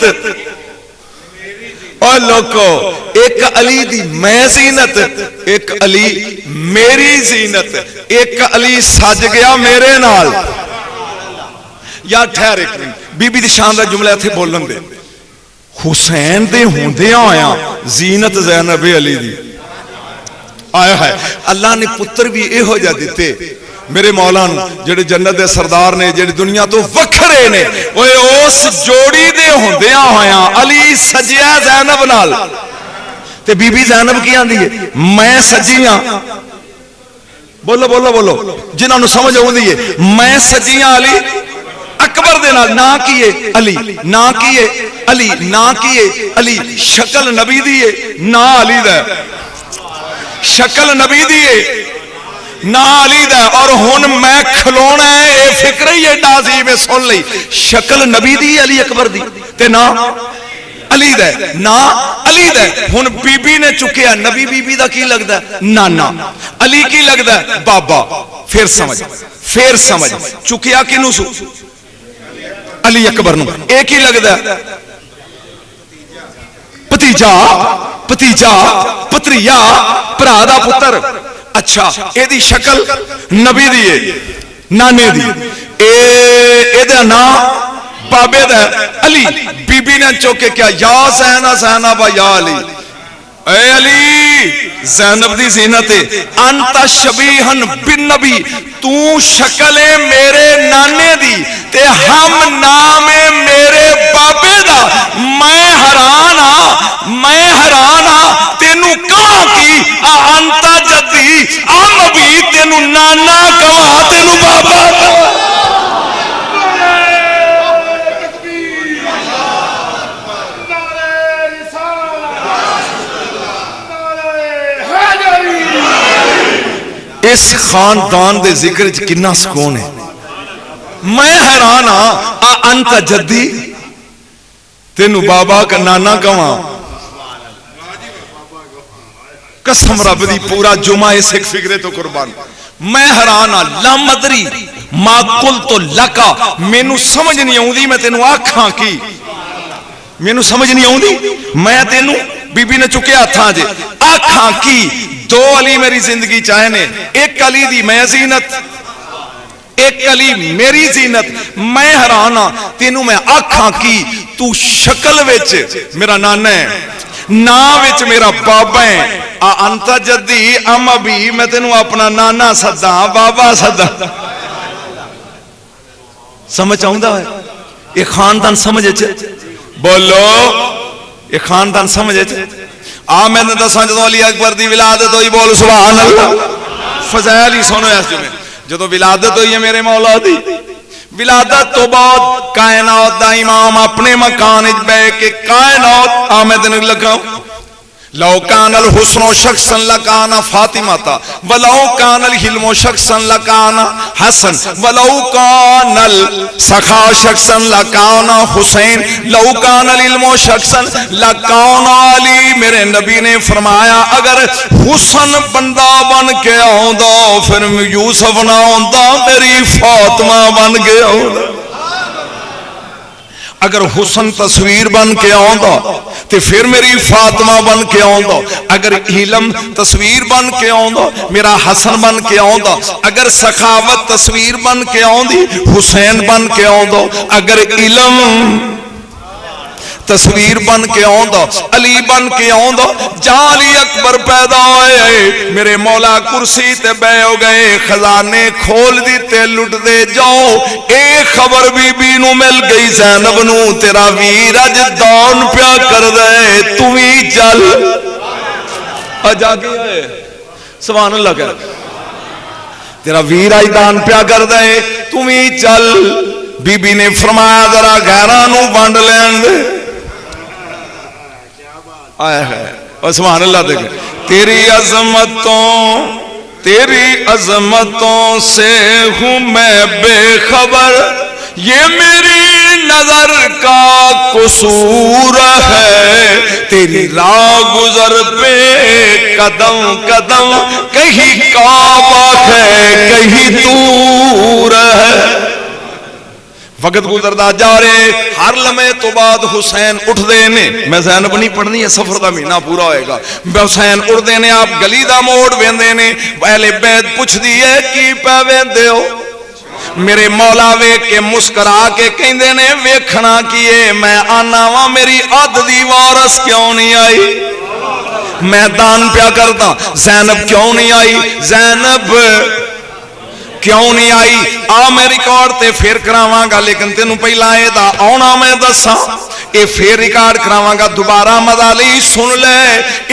S2: और लोगों एक अली दी मैं ज़ीनत, एक अली मेरी ज़ीनत, एक अली सज गया मेरे नाल। यार ठहर एक मिनट, बीबी दी शान दा जुमला इत्थे बोलन दे। हुसैन दे होंदियां होया ज़ीनत ज़ैनब अली दी आया है। अल्लाह ने पुत्र भी इहो जिहा दिते मेरे मौला नूं, जेड़े जन्नत दे सरदार ने, जेड़े दुनिया तो वखरे ने, ओए उस जोड़ी दे होंदियां होया अली सजिया ज़ैनब नाल, ते बीबी ज़ैनब की आंदी है मैं सजियां, बोलो बोलो बोलो जिन्हां नूं समझ आउंदी है, मैं सजियां अली अकबर दे नाल, ना किए अली, ना किए अली, ना किए अली, शक्ल नबी दी है ना अली दा, शक्ल नबी दी है ना अली दा, और हुन मैं खलोना है ये फिक्र ही एडा अजीम है, सुन ली, शक्ल नबी दी अली अकबर दी ते ना अली दा, ना अली दा। हुन बीबी ने चुकिया, नबी बीबी दा की लगदा नाना, अली की लगदा बाबा। फिर समझ चुकिया किनू सु अली अकबर नू, एक ही लगदा भतीजा, भतीजा भतरीया भरा दा पुत्र। अच्छा एदी शक्ल नबी दी है नाने दी, ए एदा नाम बाबे दा अली। बीबी ने चुक के क्या या सहना सहना बा या अली, ए अली ज़ैनब दी ज़ीनत है। अंता शबीहन बिन नबी, तू शक्ल है मेरे नाने दी ते हम नाम है मेरे बाबे दा। मैं हैरान हाँ तेनू कहा की अंता जद्दी आ नबी, तेनू नाना कहा तेनू बाबा कहा। इस खानदान दे जिक्र च कितना सुकून है। मैं हैरान हाँ आ अंत जद्दी, तेनू बाबा का नाना कवा। कसम रब दी पूरा जुमा इस एक फिक्रे तो कुर्बान। मैं हैरान हाँ ला मदरी माकुल तो लका, मैनू समझ नहीं आउंदी मैं तेनू आखां की, मैनू समझ नहीं आउंदी मैं तेनू बीबी ने चुके हाथां जे आखां की। दो अली मेरी जिंदगी चाहे ने, एक अली दी मैं जीनत, एक अली मेरी जीनत। मैं हैरान हाँ तेनू मैं आखां की, तू शक्ल विच मेरा नाना है, ना विच मेरा बाबा है। आ अंता जद्दी अम अभी मैं तेनू अपना नाना सदा बाबा सदा। समझ आउंदा है ये खानदान समझ बोलो, ये खानदान समझ आ मैंने दसा जो अली अकबर दी विलादत हुई, बोल सुभान अल्लाह। फज़ैल ही सुनो इस जुमे, जो विलादत हुई है मेरे मौला दी, विलादत तो बाद कायनात दा इमाम अपने मकान च बैठ के कायनात आ मैं तेन लगा लौ कानल हुस्नो शख्सन लकाना फातिमा था, वलौ कानल हिल्मो शख्सन लकाना हसन, वलौ कानल सखा शख्सन लकाना हुसैन, लौ कानल इल्मो शख्सन लकाना अली। मेरे नबी ने फरमाया अगर हुसन बंदा बन के आउंदा फिर यूसुफ ना आउंदा, मेरी फातिमा बन के आउंदा। अगर हुसन तस्वीर बन के आउंदा ते फिर मेरी फातिमा बन के आउंदा, अगर इलम तस्वीर बन के आउंदा मेरा हसन बन के आउंदा, अगर सखावत तस्वीर बन के आउंदी हुसैन बन के आउंदा, अगर इलम तस्वीर बन के आउंदा अली बन के आउंदा। जहां अली अकबर पैदा होए मेरे मौला कुर्सी ते बैठ हो गए, खजाने खोल दिते लुट दे जाओ। एक खबर बीबी नू मिल गई ज़ैनब नू, तेरा वीर अज दौन प्या कर दे, तू ही चल। अजागी है सुभान अल्लाह कर, तेरा वीर अज दान प्या कर दे, तू ही चल। बीबी ने फरमाया जरा गैरां नू वंड लैन दे। आया है सुभान अल्लाह देखे, तेरी अजमतों से हूं मैं बेखबर, ये मेरी नजर का कसूर है। तेरी राह गुजर पे कदम कदम कहीं काबा है कहीं दूर है। वक्त गुजरदा जा रहे, हर लम्हे तो बाद हुसैन उठते ने। मैं ज़ैनब नहीं पढ़नी है, सफर का महीना पूरा होएगा। हुसैन उठते ने, आप गली का मोड़ वेंदे ने, पहले बैद पुछदी है की पै वेंदे हो। मेरे मौला वेख के मुस्करा के कहंदे ने वेखना की है, मैं आना वा मेरी अद दी वारस क्यों नहीं आई, मैं दान प्या करदा। ज़ैनब क्यों नहीं आई, ज़ैनब क्यों नहीं आई, आ मैं रिकॉर्ड ते फिर करावांगा, लेकिन तेनू पहला एदा आना मैं दसा, ये फिर रिकॉर्ड करावांगा दोबारा। मदाली सुन ले,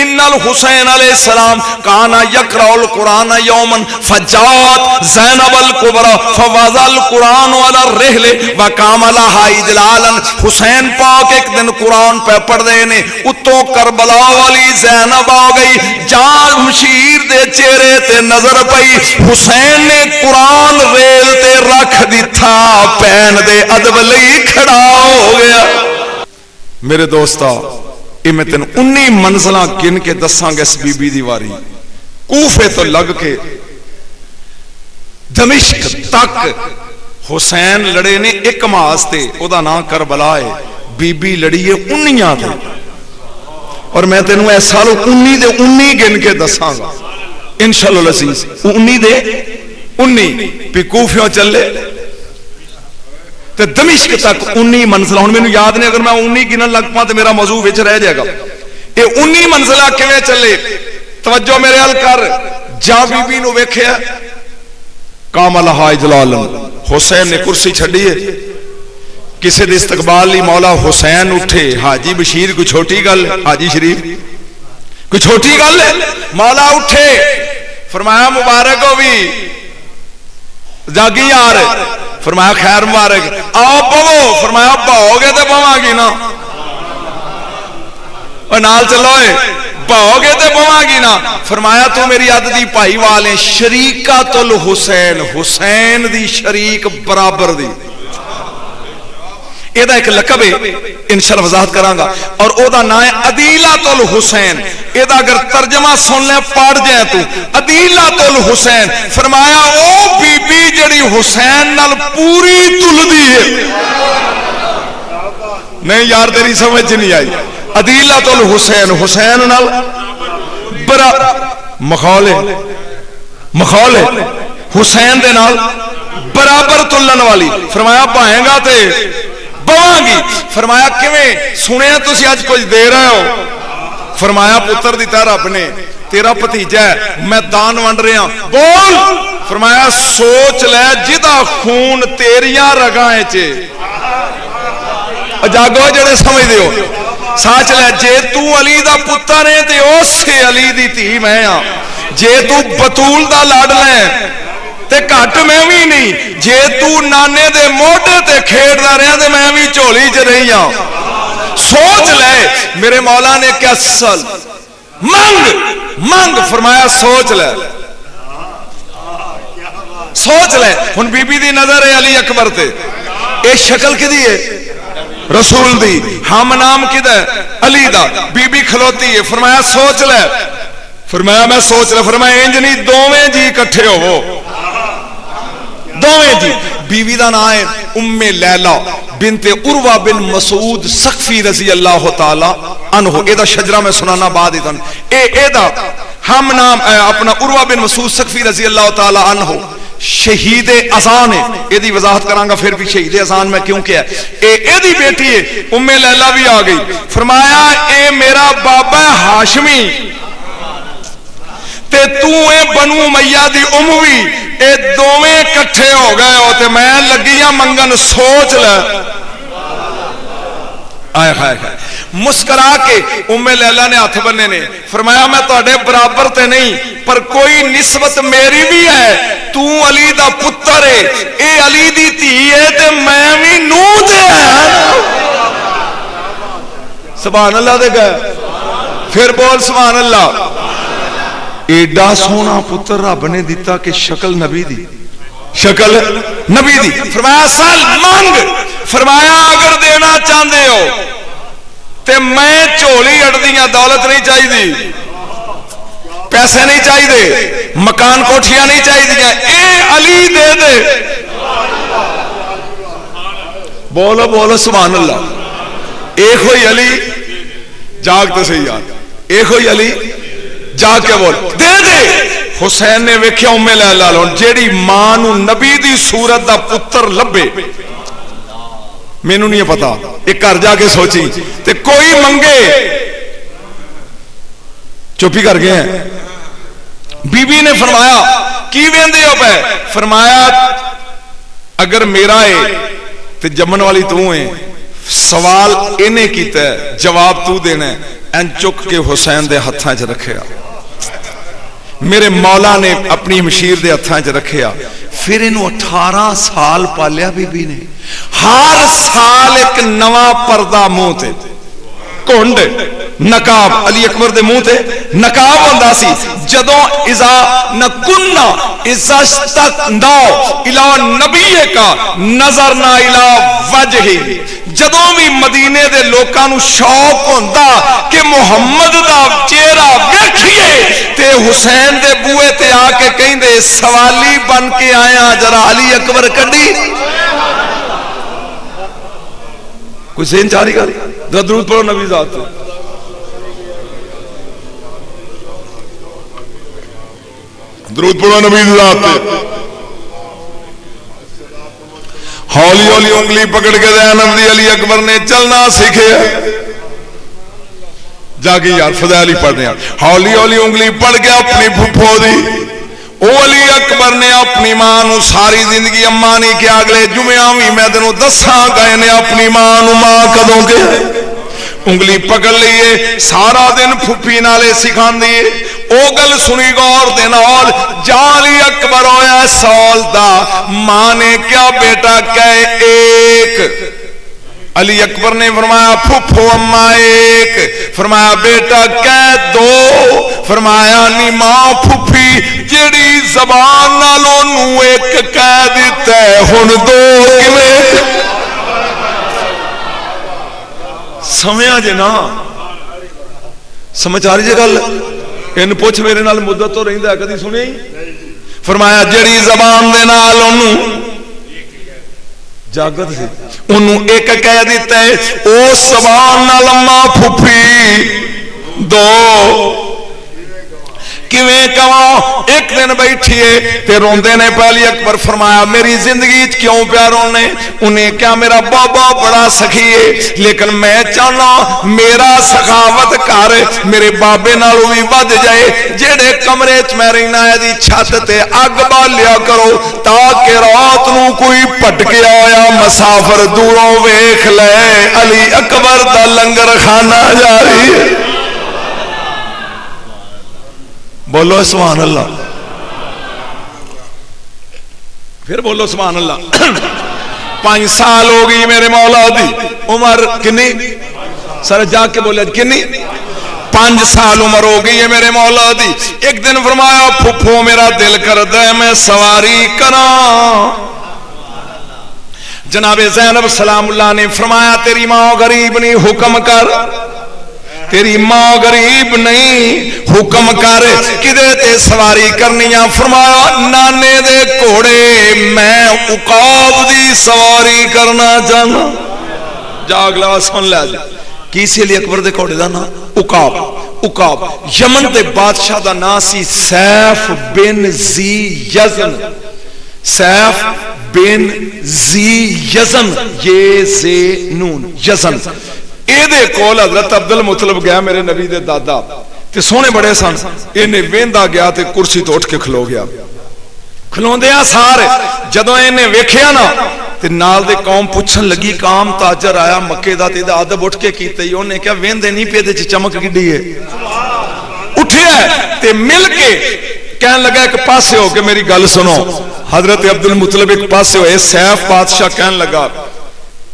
S2: इन्नल हुसैन अलैहिस्सलाम काना यकराउल कुरान यौमन फजात ज़ैनबल कुबरा फवज़ल कुरान वाला रहले व कामला हाई जलालन। हुसैन पाक एक दिन कुरान पे पढ़ दे ने, उत्तों करबला वाली ज़ैनब आ गई, जामशीर दे चेहरे ते नजर पई। हुसैन ने कुरान रेल ते रख दिता, पैन दे अदब लई खड़ा हो गया। मेरे दोस्तों ये मैं तेन 19 मंजिला गिन के दसांगा इस बीबी दी वारी। कूफे तो लग के दमिश्क तक हुसैन लड़े ने एक मास ते, ओदा नाम करबला है। बीबी लड़ी है 19 ते, और मैं तेन इस साल 19 दे 19 गिन के दसांगा इंशाअल्लाह अज़ीज़। 19 दे 19 भी कूफियों चले ते दमिश्क तक 19 मंजिला। हुण मैनूं याद नहीं, अगर मैं 19 गिनन लग पां तो मेरा मौजू विच रह जाएगा। ये 19 मंजिला किवें चले? तवज्जो मेरे अल कर। जा बीबी नूं वेखिया, कामल हाय जलाल हुसैन ने कुर्सी छड्डी है, किसी दे इस्तकबाल लई मौला हुसैन उठे। हाजी बशीर कोई छोटी गल? हाजी शरीफ कोई छोटी गल है? मौला उठे, फरमाया मुबारक हो भी जागी यार, फरमाया खैर मुबारक, आओ पवो। फरमाया भाओगे तो पवांगी ना, और नाल चलो भाओगे तो पवांगी ना। फरमाया तू मेरी अद दी भाई वाल है, शरीका तुल हुसैन, हुसैन दी शरीक बराबर दी। एदा एक लकब है, इंशाअल्लाह वजाहत करांगा, और ओदा नाम है अदीलातुल हुसैन। एदा अगर तर्जमा सुन ले, पढ़ जाए तू, अदीलातुल हुसैन। फरमाया ओ बीबी जड़ी हुसैन नाल पूरी तुलदी है। नहीं यार तेरी समझ नहीं आई। अदीलातुल हुसैन, हुसैन नाल बरा मखौले हुसैन दे नाल बराबर तुलन वाली। फरमाया पाएगा ते बवांगी। फरमाया किवें? सुनिया तुसी अज कुछ दे रहे हो? फरमाया पुत्र दिता रब ने, तेरा भतीजा है, मैं दान वंड रहा। बोल। फरमाया सोच ले, जिदा खून तेरिया रगां च, जागो जड़े समझदे हो, सच ले, जे तू अली दा पुत्र है ते उसे अली दी धी मैं आ। जे तू बतूल दा लाडला है ते घट मैं भी नहीं। जे तू नाने दे मोढे ते खेडदा रहा ते मैं भी झोली च रही हां। सोच ले। मेरे मौला ने क्या सल मंग फरमाया सोच ले, सोच ले। हुण बीबी दी नजर है अली अकबर ते, ये शक्ल किदी है? रसूल दी। हम नाम किदा? अली दा। बीबी खलोती है। फरमाया सोच ले। फरमाया मैं सोच ले। फरमाया इंज नहीं, दोवें जी इकट्ठे होवो, दोवें जी। बीवी का नाम है उम्मे लैला बिनते उर्वा बिन मसूद सकफी रजी अल्लाह तआला अन्हु। एदा शजरा मैं सुनाना बाद ही तन। एदा हम नाम अपना उर्वा बिन मसूद सकफी रजी अल्लाह तआला अन्हु शहीद अजान है। एदी वजाहत करांगा फिर भी शहीद अजान मैं क्यों किया। एदी बेटी है उम्मे लैला भी आ गई। फरमाया ए मेरा बाबा हाशमी ते तू ए बनु मैया दी उमवी, ए दोवें कट्ठे हो गए हो ते मैं लगी मंगन। सोच ले। आए हाय हाय। मुस्करा के उम्मे लैला ने हाथ बन्ने ने। फरमाया मैं तुहाडे बराबर ते नहीं, पर कोई निस्बत मेरी भी है। तू अली दा पुत्र है, ए अली दी धी है ते मैं भी नूह ते सुभान अल्लाह दे गए। फिर बोल सुभान अल्लाह। एडा सोना पुत्र रब ने दिता कि शक्ल नबी दी, शक्ल नबी दी। फरमाया सल मंग। फरमाया अगर देना चाहते हो ते मैं झोली अड़दियां, दौलत नहीं चाहिए, पैसे नहीं चाहिए, मकान कोठियां नहीं चाहिए, ए अली दे दे। बोलो बोलो सुभान अल्लाह। एक होई अली, जाग तो सही यार, एक होई अली, जाग के बोल दे दे। हुसैन ने वेख्या उम्मे लैला जेड़ी मां नू नबी दी सूरत दा पुत्र लभे, मैनू नहीं पता, एक घर जाके सोची ते कोई मंगे, चुप ही कर गए हैं। बीबी ने फरमाया की वेंदे हो पे? फरमाया अगर मेरा है तो जमन वाली तू है, सवाल इन्हें किया जवाब तू देना है। एन चुक के हुसैन दे हत्थां च रखिया, मेरे मौला ने अपनी मशीर दे हत्थां च रखिया। फिर इनू 18 साल पालिया बीबी ने। हर साल एक नवा पर्दा मुंह ते, घुंड नकाब, अली अकबर दे मुंह ते नकाब होंदा सी। जदों इजा नकुन्ना इज़्ज़तंदा इला नबी का नजर ना इला वजही। जदों भी मदीने दे लोकां नू शौक होंदा कि मुहम्मद दा चेहरा वेखिए ते हुसैन दे बूहे ते आके कहंदे सवाली बन के आया, जरा अली अकबर कड्डी। कोई सेन चारी गल दरूद पढ़ो नबी ज़ात पे। दरूद पढ़ो नबी ज़ात पे। हौली हौली उंगली पकड़ के ज़ैनब दी अली अकबर ने चलना सीखे। जाके यार फज़ैल ही पढ़ने, हौली हौली उंगली पड़ के अपनी फुफो दी। ओ अली अकबर ने अपनी मां नू सारी जिंदगी अम्मा नहीं क्या, अगले जुम्या भी मैं तेनों दसांगा इन्हें अपनी मां नू मां कदों के। उंगली पकड़ लीए, सारा दिन फुफी नाले सिखांदी। ओ गल सुनी गौर दे नाल, जाली अकबर होया साल दा, मां ने क्या बेटा कह एक, अली अकबर ने फरमाया फुफो अम्मा एक, फरमाया बेटा कह दो, फरमाया नी मां फुफी जेड़ी जबान नालों नू एक कह दिता है हुण दो किवें। समझा जे ना, समझ आ रही जे गल? इन पुछ मेरे नाल मुद्दत तो रहिंदा कदी सुनिया ही? फरमाया जेड़ी जबान दे नाल ओनू जागत से ओनू एक कह दिता है, उस जबान नाल अम्मा फुफी दो किवें कहो। एक दिन बैठिए ते रोंदे ने पहली अकबर, फरमाया मेरी जिंदगी क्यों प्या रोने? उन्हें क्या मेरा बाबा बड़ा सखी है, लेकिन मैं चाहना मेरा सखावत कर मेरे बाबे नालों भी बद जाए। जेड़े कमरे च मैं रहना है छत ते अग बालिया करो ताकि रात नू कोई भटके आया मुसाफिर दूरों वेख ले। अली अकबर दा लंगर खाना जारी है। बोलो सुभान अल्लाह, फिर बोलो सुभान अल्लाह। 5 साल हो गई मेरे मौला दी उम्र किन्नी? सर जाके बोले किन्नी? 5 साल उम्र हो गई है मेरे मौला दी। एक दिन फरमाया फुफो मेरा दिल करदा है मैं सवारी करा। जनाबे ज़ैनब सलामुल्लाह ने फरमाया तेरी मां गरीब नहीं, हुक्म कर। तेरी मां गरीब नहीं, हुक्म कर किदे ते सवारी करनी है? फरमाया नाने दे घोड़े, मैं उकाब दी सवारी करना चाहना। जागला सुन लै की सी अली अकबर दे घोड़े दा नाम? उकाब। उकाब यमन दे बादशाह दा नाम सी सैफ बिन जी यजन। सैफ बिन जी यजन, ये से नून यजन। ਇਹਦੇ ਕੋਲ हजरत अब्दुल मुतलब गया मेरे नबी दे दादा ते सोहने बड़े सन। इन्हें वेंदा गया ते कुर्सी तो उठ के खलो गया। खलोंदिया सार जदों इन्हें वेखिया ना ते नाल दे कौम पूछन लगी काम ताजर आया मक्के दा ते अदब उठ के कीते ही। उन्हें क्या वेंदे नहीं पे च चमक किड्डी है। उठिया ते मिल के कहन लगा एक पासे हो के मेरी गल सुनो। हजरत अब्दुल मुतलब एक पासे होए, सैफ बादशाह कहन लगा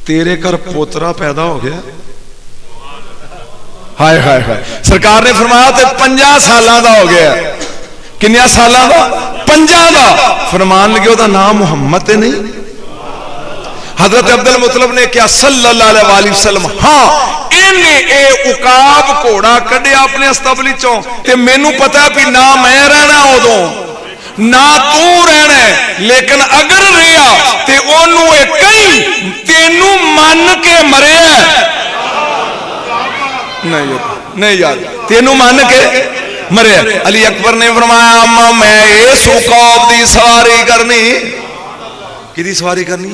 S2: तेरे घर पोतरा पैदा हो गया। हाय हाय हाय। सरकार ने फरमाया ते 50 साल का हो गया। किन्या साल का? 50 का। फरमान लगे ओदा नाम मुहम्मद नहीं? हजरत अब्दुल मुतलब ने क्या सल्लल्लाहु अलैहि वसल्लम, हाँ इन्हें ए उकाब घोड़ा कढ़िया अपने अस्तबली चों ते मैनू पता भी ना मैं रहना उदों ना तू रहना, लेकिन अगर रहा ते ओनू कहीं तेनू मन के मरे नहीं, नहीं यार तेनू मान के मरे। अली अकबर ने फरमाया अम्मा मैं इस उकाब दी सवारी करनी। किदी सवारी करनी?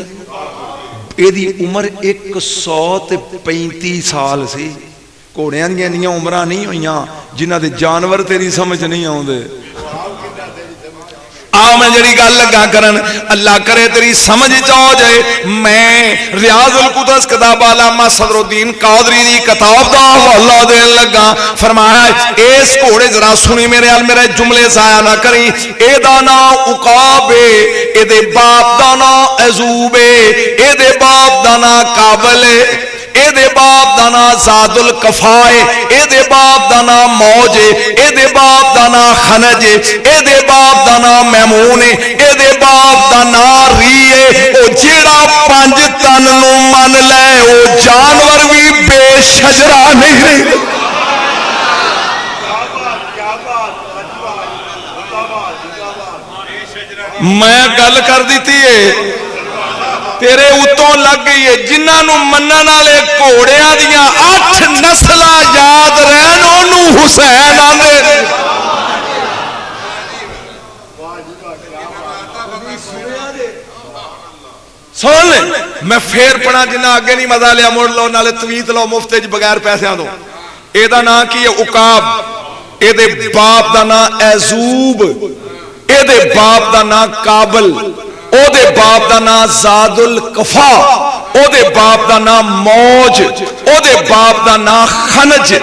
S2: एदी उम्र 135 साल सी। घोड़ियां दी इन्नियां उम्रां नहीं हुईयां जिन्हां दे जानवर तेरी समझ नहीं आउंदे। आ मैं जड़ी गल लगा करन अल्लाह करे तेरी समझ च आ जाए। मैं रियाजुल कुदस किताब अल्लामा सदरुद्दीन कादरी दी किताब दा हवाला देन लगा। फरमाया इस घोड़े जरा सुनी मेरे अल मेरे जुमले जाया ना करी। एदा नाम उकाब है, एदे बाप दा नाम अजूब है, एदे बाप दा नाम काबल है, एदे बाप दा नाम जादुल कफा है, एदे बाप दा नाम मौज है, एदे बाप दा नाम खनज है, एदे बाप दा नाम मैमून है, एदे बाप दा नाम री है। ओ जेड़ा 5 तन नू मन ले ओ जानवर भी बेशजरा नहीं रही। मैं गल कर दी है तेरे उत्तों लग गई है। जिन्होंने मनन वाले घोड़िया दियां 8 नस्ल याद रहन ओनू हुसैन आंदे। सुन ले, मैं फिर पढ़ा जिन्ना अगे नहीं मजा लिया, मुड़ लो नाले तवीत लो मुफ्त च बगैर पैसों तो। एदा नाम की है उकाब, एदे बाप का नाम ऐजूब, एदे बाप का नाम काबल, ओदे बाप का नाम जादुल कफा, ओदे बाप का नाम मौज, ओदे बाप का नाम खनज,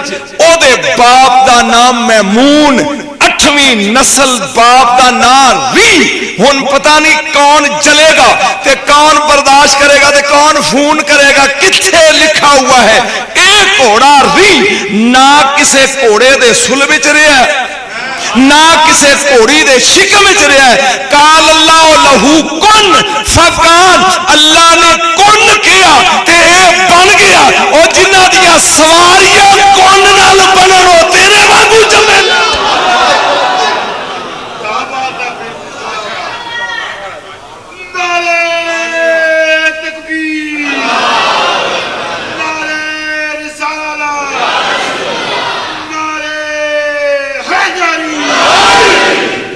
S2: ओदे बाप का नाम महमून। 8वीं नस्ल बाप का नाम री। हुन पता नहीं कौन जलेगा ते कौन बर्दाश्त करेगा ते कौन फोन करेगा। किथे लिखा हुआ है एक घोड़ा री ना किसे घोड़े दे सुल विच रहा, ना किसे घोड़ी दे शिकम विच रहा है। काल अल्लाह लहू कुन फकान, अल्लाह ने कुन किया ते बन गया। और जिन्हां दियां सवारियां कुन नाल बनन ओ तेरे वांगू जमे।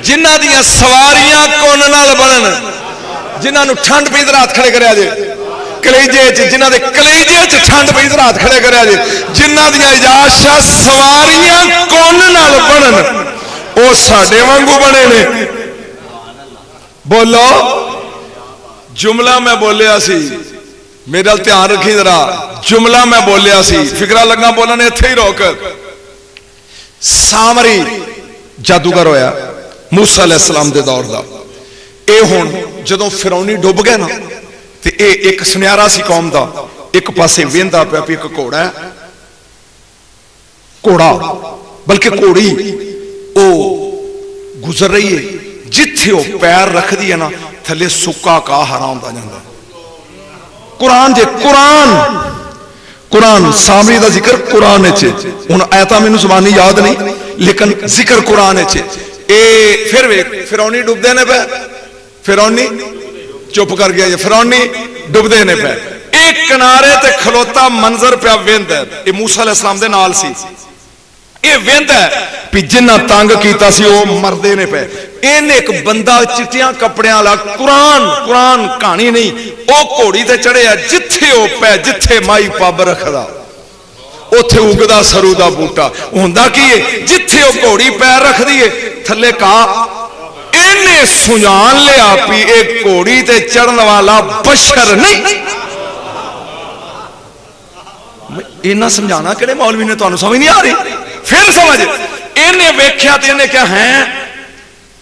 S2: जिन्हां दियां सवारियां कुन नाल बनन, जिन्हां ठंड पई रात खड़े करिया जे कलेजे च, जिन्हां दे कलेजे च ठंड पई रात खड़े करिया जे, जिन्हां दियां इजाशा सवारियां कुन नाल बनन ओ साडे वांगू बने ने। बोलो जुमला मैं बोलिया सी, मेरा ध्यान रखी जरा, जुमला मैं बोलिया सी, फिकरा लगा बोलन इत्थे ही रोक। सामरी जादूगर होया मूसा अलैहिस्सलाम दे दौर दा। ए हुण जदों फिरौनी डुब गया ना ते ए एक सुनियारा सी कौम दा, एक पासे वेंदा पिया भी एक घोड़ा है, घोड़ा बल्कि घोड़ी ओ गुजर रही है, जिथे ओ पैर रखदी है ना थले सुक्का का हरा होंदा जांदा। कुरान जे कुरान सामरी दा जिक्र कुरान च, हुण आयतां मैनूं ज़बानी याद नहीं लेकिन जिक्र कुरान च। ए फिर वेख फिरौनी डुबदे ने पे, फिरौनी चुप कर गया, फिरौनी डुबदे ने पे। एक किनारे ते खलोता मंजर पिया वेंदा, ये मूसा अलैहिस्सलाम दे नाल सी। ये वेंदा भी जिन्ना तंग कीता सी ओ मरदे ने पे। इन्हें एक बंदा चिट्टियां कपड़ियां वाला, कुरान कहानी नहीं, ओ घोड़ी ते चढ़िया, जिथे ओ पै जिथे माई पब रखदा उथे उगदा सरू दा बूटा। हुंदा की है जिथे ओ घोड़ी पैर रखदी है थले का। इन्हें सुझान लिया भी एक घोड़ी ते चढ़न वाला बशर नहीं। इन्ना समझाना किहड़े मौलवी ने, तुहानूं समझ नहीं आ रही? फिर समझ, इन्हें वेख्या ते इन्हें क्या है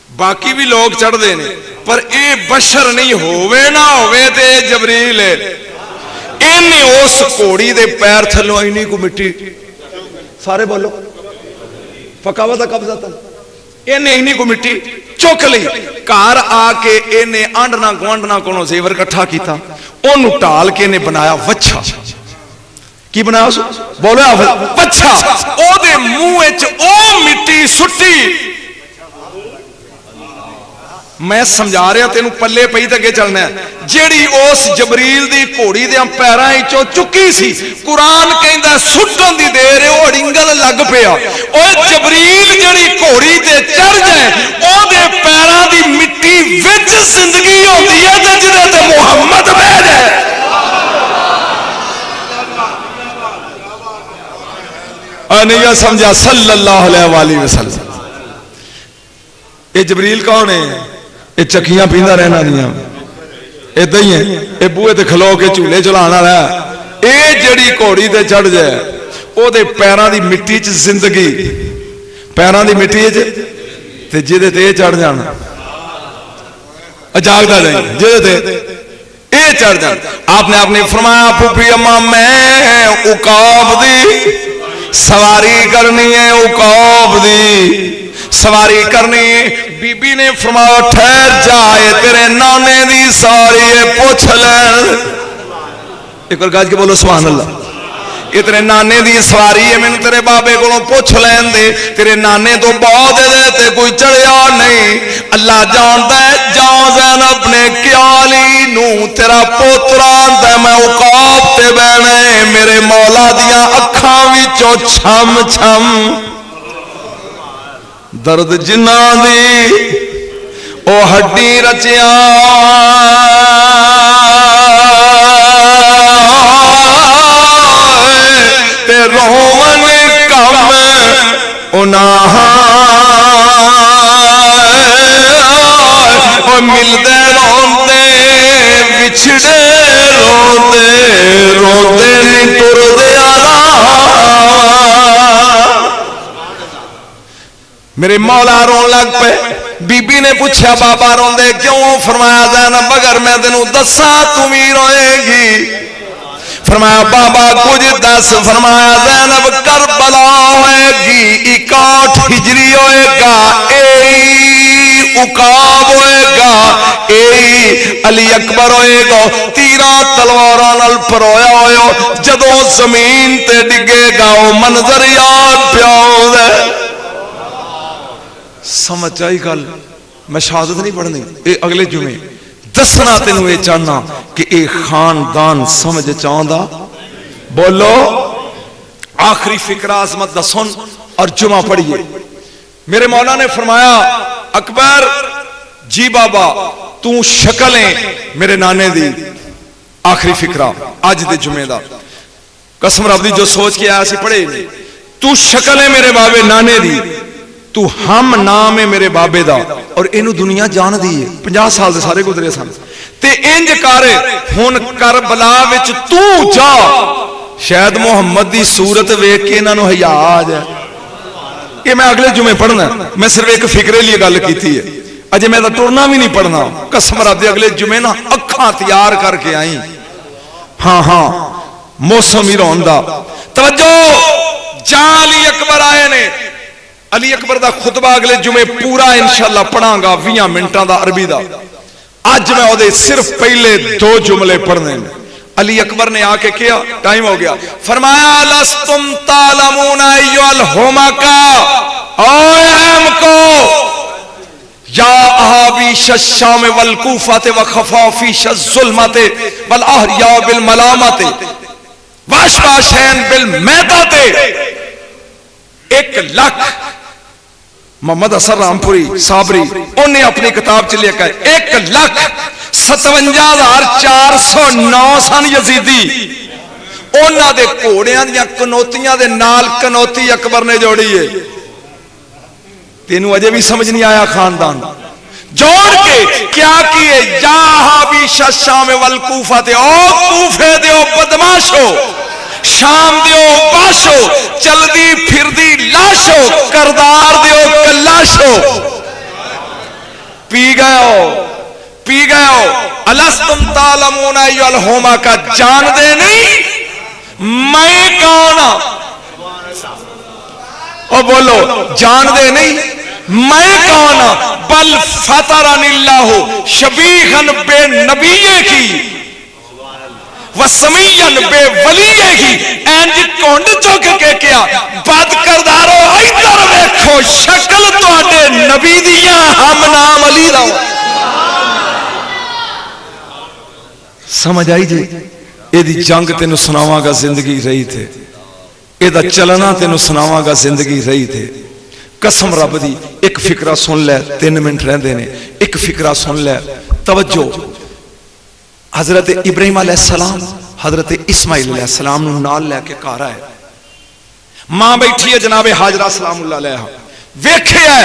S2: बाकी भी लोग चढ़ते ने पर यह बशर नहीं, होवे ना होवे ते जबरील है। इन्हें उस घोड़ी दे पैर थलों इन्नी को मिट्टी, सारे बोलो फकावा दा कब्जा तन, इन्हें इन्नी को मिट्टी चुक ली। घर आके इन्हें आंडना गुआंढना कोलों जेवर इकट्ठा किया, ओनू ढाल के इन्हें बनाया वच्छा। की बनाया उस बोलो वच्छा, ओदे मुंह च ओ मिट्टी सुट्टी। मैं समझा रहा तेन पल्ले पई ते अगे चलना है। जेड़ी उस जबरील दी घोड़ी दे पैरां चों चुकी सी, कुरान कहंदा सुट्टन दी देर ओ अड़िंगल लग पिया। ओए जबरील जेड़ी घोड़ी ते चढ़ जाए ओदे पैरां दी मिट्टी विच जिंदगी होंदी है ते जिहदे ते मुहम्मद बैठ जाए। नहीं समझा सल्लल्लाहु अलैहि वसल्लम। ये जबरील कौन है? ये चक्कियां पींदा रहना दियां इदा ही है। ये बूहे ते खलो के झूले चलाने वाला। ये जेड़ी घोड़ी ते चढ़ जाए ओदे पैरां दी मिट्टी च जिंदगी, पैरां दी मिट्टी च ते जिहदे ते चढ़ जाना जागदा जाए, जिहदे ते ये चढ़ जाए। आपने अपने फरमाया फूफी अम्मा मैं उकाब दी सवारी करनी है, उकाब दी सवारी करनी। बीबी ने फरमाया ठहर जाए तेरे नाने दी सवारी है, पूछ ले। एक बार गज के बोलो सुभान अल्लाह। ये तेरे नाने दी सवारी है, मैनू तेरे बाबे को पुछ लैन दे। तेरे नाने तो बहुत ते कोई चढ़िया नहीं। अल्लाह जानता है जाओ ज़ैनब ने क्याली नू तेरा पोतरा आंदा मैं उकाब ते बहना है। मेरे मौला दिया अखां विचों छम छम दर्द जिन्ना दी ओ हड्डी रचिया मिलदे रोंदे विछड़े रोंदे रोंदे नी टुरदे आला। मेरे मौला रोन लग पे। बीबी ने पूछा बाबा रोंदे क्यों? फरमाया ज़ैनब अगर मैं तेनू दसा तू भी रोएगी। फरमाया बाबा कुछ दस। फरमाया ज़ैनब करबला होएगी, 61 हिजरी होएगा, उकाब होएगा, अली अकबर होएगा, तीरा तलवारां नाल परोया होयो जदों जमीन ते डिगेगा वो मंजर याद पिया। समझ आई गल? मैं शहादत नहीं पढ़नी, ये अगले जुमे दसना तेनू ये चाहना कि ये खानदान समझ चाहता। बोलो आखिरी फिक्रा अजमत दा सुन और जुमा पढ़िए। मेरे मौला ने फरमाया अकबर जी बाबा तू शक्ल है मेरे नाने दी। आखिरी फिक्रा अज दे जुमे दा कसम रब दी जो सोच के आया सी पढ़े। तू शक्ल है मेरे बाबे नाने दी, तू हम नाम है मेरे बाबे दा और इनू दुनिया जान दी है। 50 साल से सारे गुजरे सन ते इंज कर हुन करबला विच तू जा, शायद मुहम्मद दी सूरत वेख के इन्हां नूं हया आ जाए। ये मैं अगले जुमे पढ़ना, मैं सिर्फ एक फिक्रे लिए गल की है, अजे मैं तो टुरना भी नहीं पढ़ना। कसम रब दे अगले जुमे ना अखां तैयार करके आई। हाँ हाँ मौसम ही रोन दा। तवज्जो जा अली अकबर आए ने। अली अकबर दा खुतबा अगले जुमे पूरा इंशाअल्लाह पढ़ांगा 20 मिनटां दा अरबी दा। अज मैं ओदे सिर्फ पहले 2 जुमले पढ़ने। अली अकबर ने आके किया, टाइम हो गया, फरमाया लस्तुम तालमूना अय्युल हुमाका, ओए हमको या अहाबी शशाम वल कूफाते व खफाफी शुल्मते वल अहरिया बिल मलामते वाशबाशैन बिल मैदाते। 1 लाख मोहम्मद असर रामपुरी साबरी उन्हें अपनी किताब च लिखा है 1,57,409 सन यजीदी। उन्हां दे घोड़ियां दी कनौतियां दे नाल कनौती अकबर ने जोड़ी है। तेनू अजे भी समझ नहीं आया? खानदान जोड़ के क्या किए? या भी शाम वल कूफा ते ओ कूफे दे ओ बदमाशो, शाम दियो बाशो, चलदी फिरदी लाशो, करदार दियो कलाशो। पी गयो अलस्तुम तालमूना अय्युल हुमा का जान दे नहीं मैं कौन? ओ बोलो जान दे नहीं मैं कौन? बल फतरनिल्लाहु शबीहन बे नबीये की वसमीयन बे वलीये की। इंज कुंड चुक के क्या बद करदारो इधर देखो शक्ल तुहाडे नबी दिया हम नाम अली दा। समझ आई जी? एदी जंग तेनू सुनावांगा जिंदगी रही थे, एदा चलना तेनू सुनावांगा जिंदगी रही थे। कसम रब दी एक फिक्रा सुन ले, 3 मिनट रहंदे ने, एक फिक्रा सुन ले। तवज्जो हजरत इब्राहिम अलैहिस्सलाम हजरत इस्माइल अलैहिस्सलाम नूं नाल लेके घर आए। मां बैठी है जनाबे हाजरा सलामुल्लाह अलैहा, वेखिया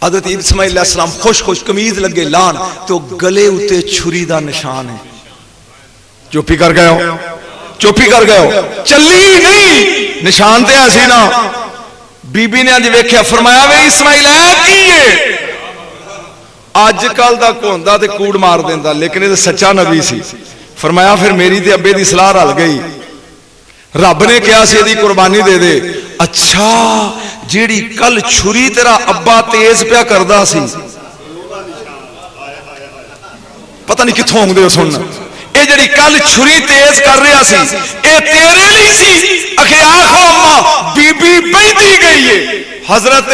S2: हजरत इस्माइल अलैहिस्सलाम खुश खुश कमीज लगे लान तो गले उत्ते छुरी दा निशान है। चुप्पी कर गए हो, चुप्पी कर गए हो, चली नहीं, निशान ते ऐसी ना। बीबी ने अज वेख्या, फरमाया वे इस्माइल है की है? अजकल दा कोंदा ते कूड़ मार देंदा, लेकिन ये सच्चा नबी सी। फरमाया फिर मेरी ते अब्बे दी सलाह रल गई, रब ने कहा सी इहदी कुर्बानी दे दे। अच्छा जेड़ी कल छुरी तेरा अब्बा तेज पिया करदा सी, पता नहीं कित्थों आउंदे हो सुनना, ये जेड़ी कल छुरी तेज कर रहा सी ये तेरे लिए सी। आखे आखो अम्मा बीबी बैठी गई है। हजरत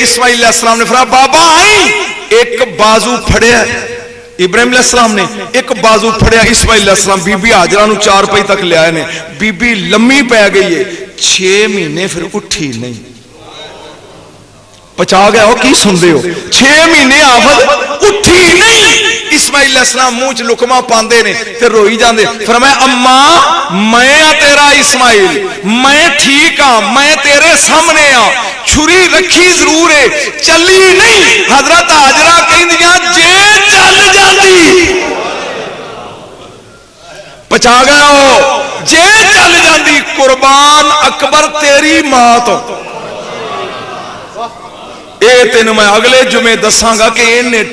S2: इस्माइल अलैहिस्सलाम ने फरमाया बाबा आई, एक बाजू फड़िया इब्राहिम अलैहिस्सलाम ने, एक बाजू फड़िया इस्माइल अलैहिस्सलाम, बीबी हाजरा नूं 4 पई तक ले आए ने। बीबी लम्मी पै गई है, 6 महीने फिर उठी नहीं। पचा गया हो की सुनते हो? 6 महीने आफत उठी नहीं। इस्माइल अलैहिस्सलाम मुंह च लुकमा पांदे ने ते रोई जांदे। फरमाया अम्मा मैं तेरा इस्माइल, मैं ठीक हाँ, मैं तेरे सामने हाँ, छुरी रखी जरूर है चली नहीं। हजरत हाजरा कहंदियां जे बचा गया हो। जे चल जाती कुर्बान अकबर तेरी मां तो। ये तेन मैं अगले जुमे दसांगा कि इन्हें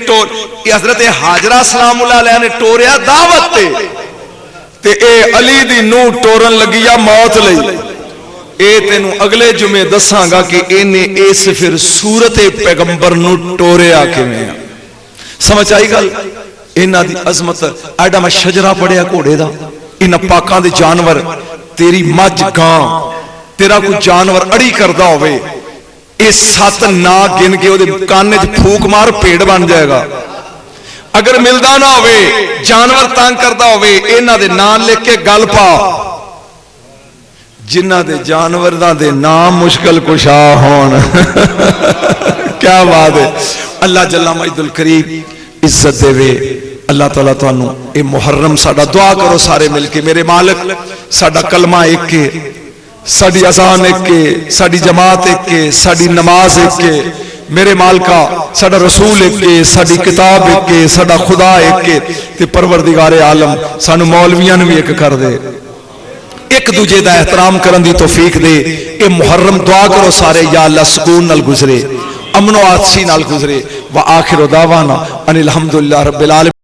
S2: हजरत हाजरा सलामुल्लाह अलैहा ने टोरिया दावत ते ए अली दी नूह टोरन लगी आ मौत लई। ए तेन अगले जुमे दसांगा कि इन्हें इस फिर सूरत पैगंबर नूह टोरिया किवें। समझ आई गल? इन्हां दी अजमत एडा मैं शजरा पढ़िया घोड़े दा, इन्हां पाकां दे जानवर, तेरी मझ गां, तेरा कोई जानवर अड़ी करदा होवे, ये 7 ना गिन के ओदे कान च फूक मार, भेड़ बन जाएगा। अगर मिलदा ना होवे, जानवर तंग करदा होवे, इन्हां दे नाम लिख के गल पा। जिन्हां दे जानवरां दे नाम मुश्किल कुशा होण। क्या बात है। अल्लाह जल्ला मजदुल करीम इज्जत देवे। अल्लाह ताला तुहानू ए मुहर्रम साडा दुआ करो सारे मिलके, मेरे मालिक साडा कलमा एक है, साडी अजान एक है, साडी जमात एक है, साडी नमाज एक है, मेरे मालका साडा रसूल एक है, साडी किताब एक है, साडा खुदा एक है, ते परवरदिगारे आलम सानू मौलवियां नू भी एक कर दे, एक दूजे का एहतराम करने की तौफीक दे। ये मुहर्रम दुआ करो सारे, या अल्लाह सुकून नाल गुजरे, अमनो आसी नाल गुजरे। व आखिर दावाना अनिल हम्दुलिल्लाह रब्बिल आलमीन।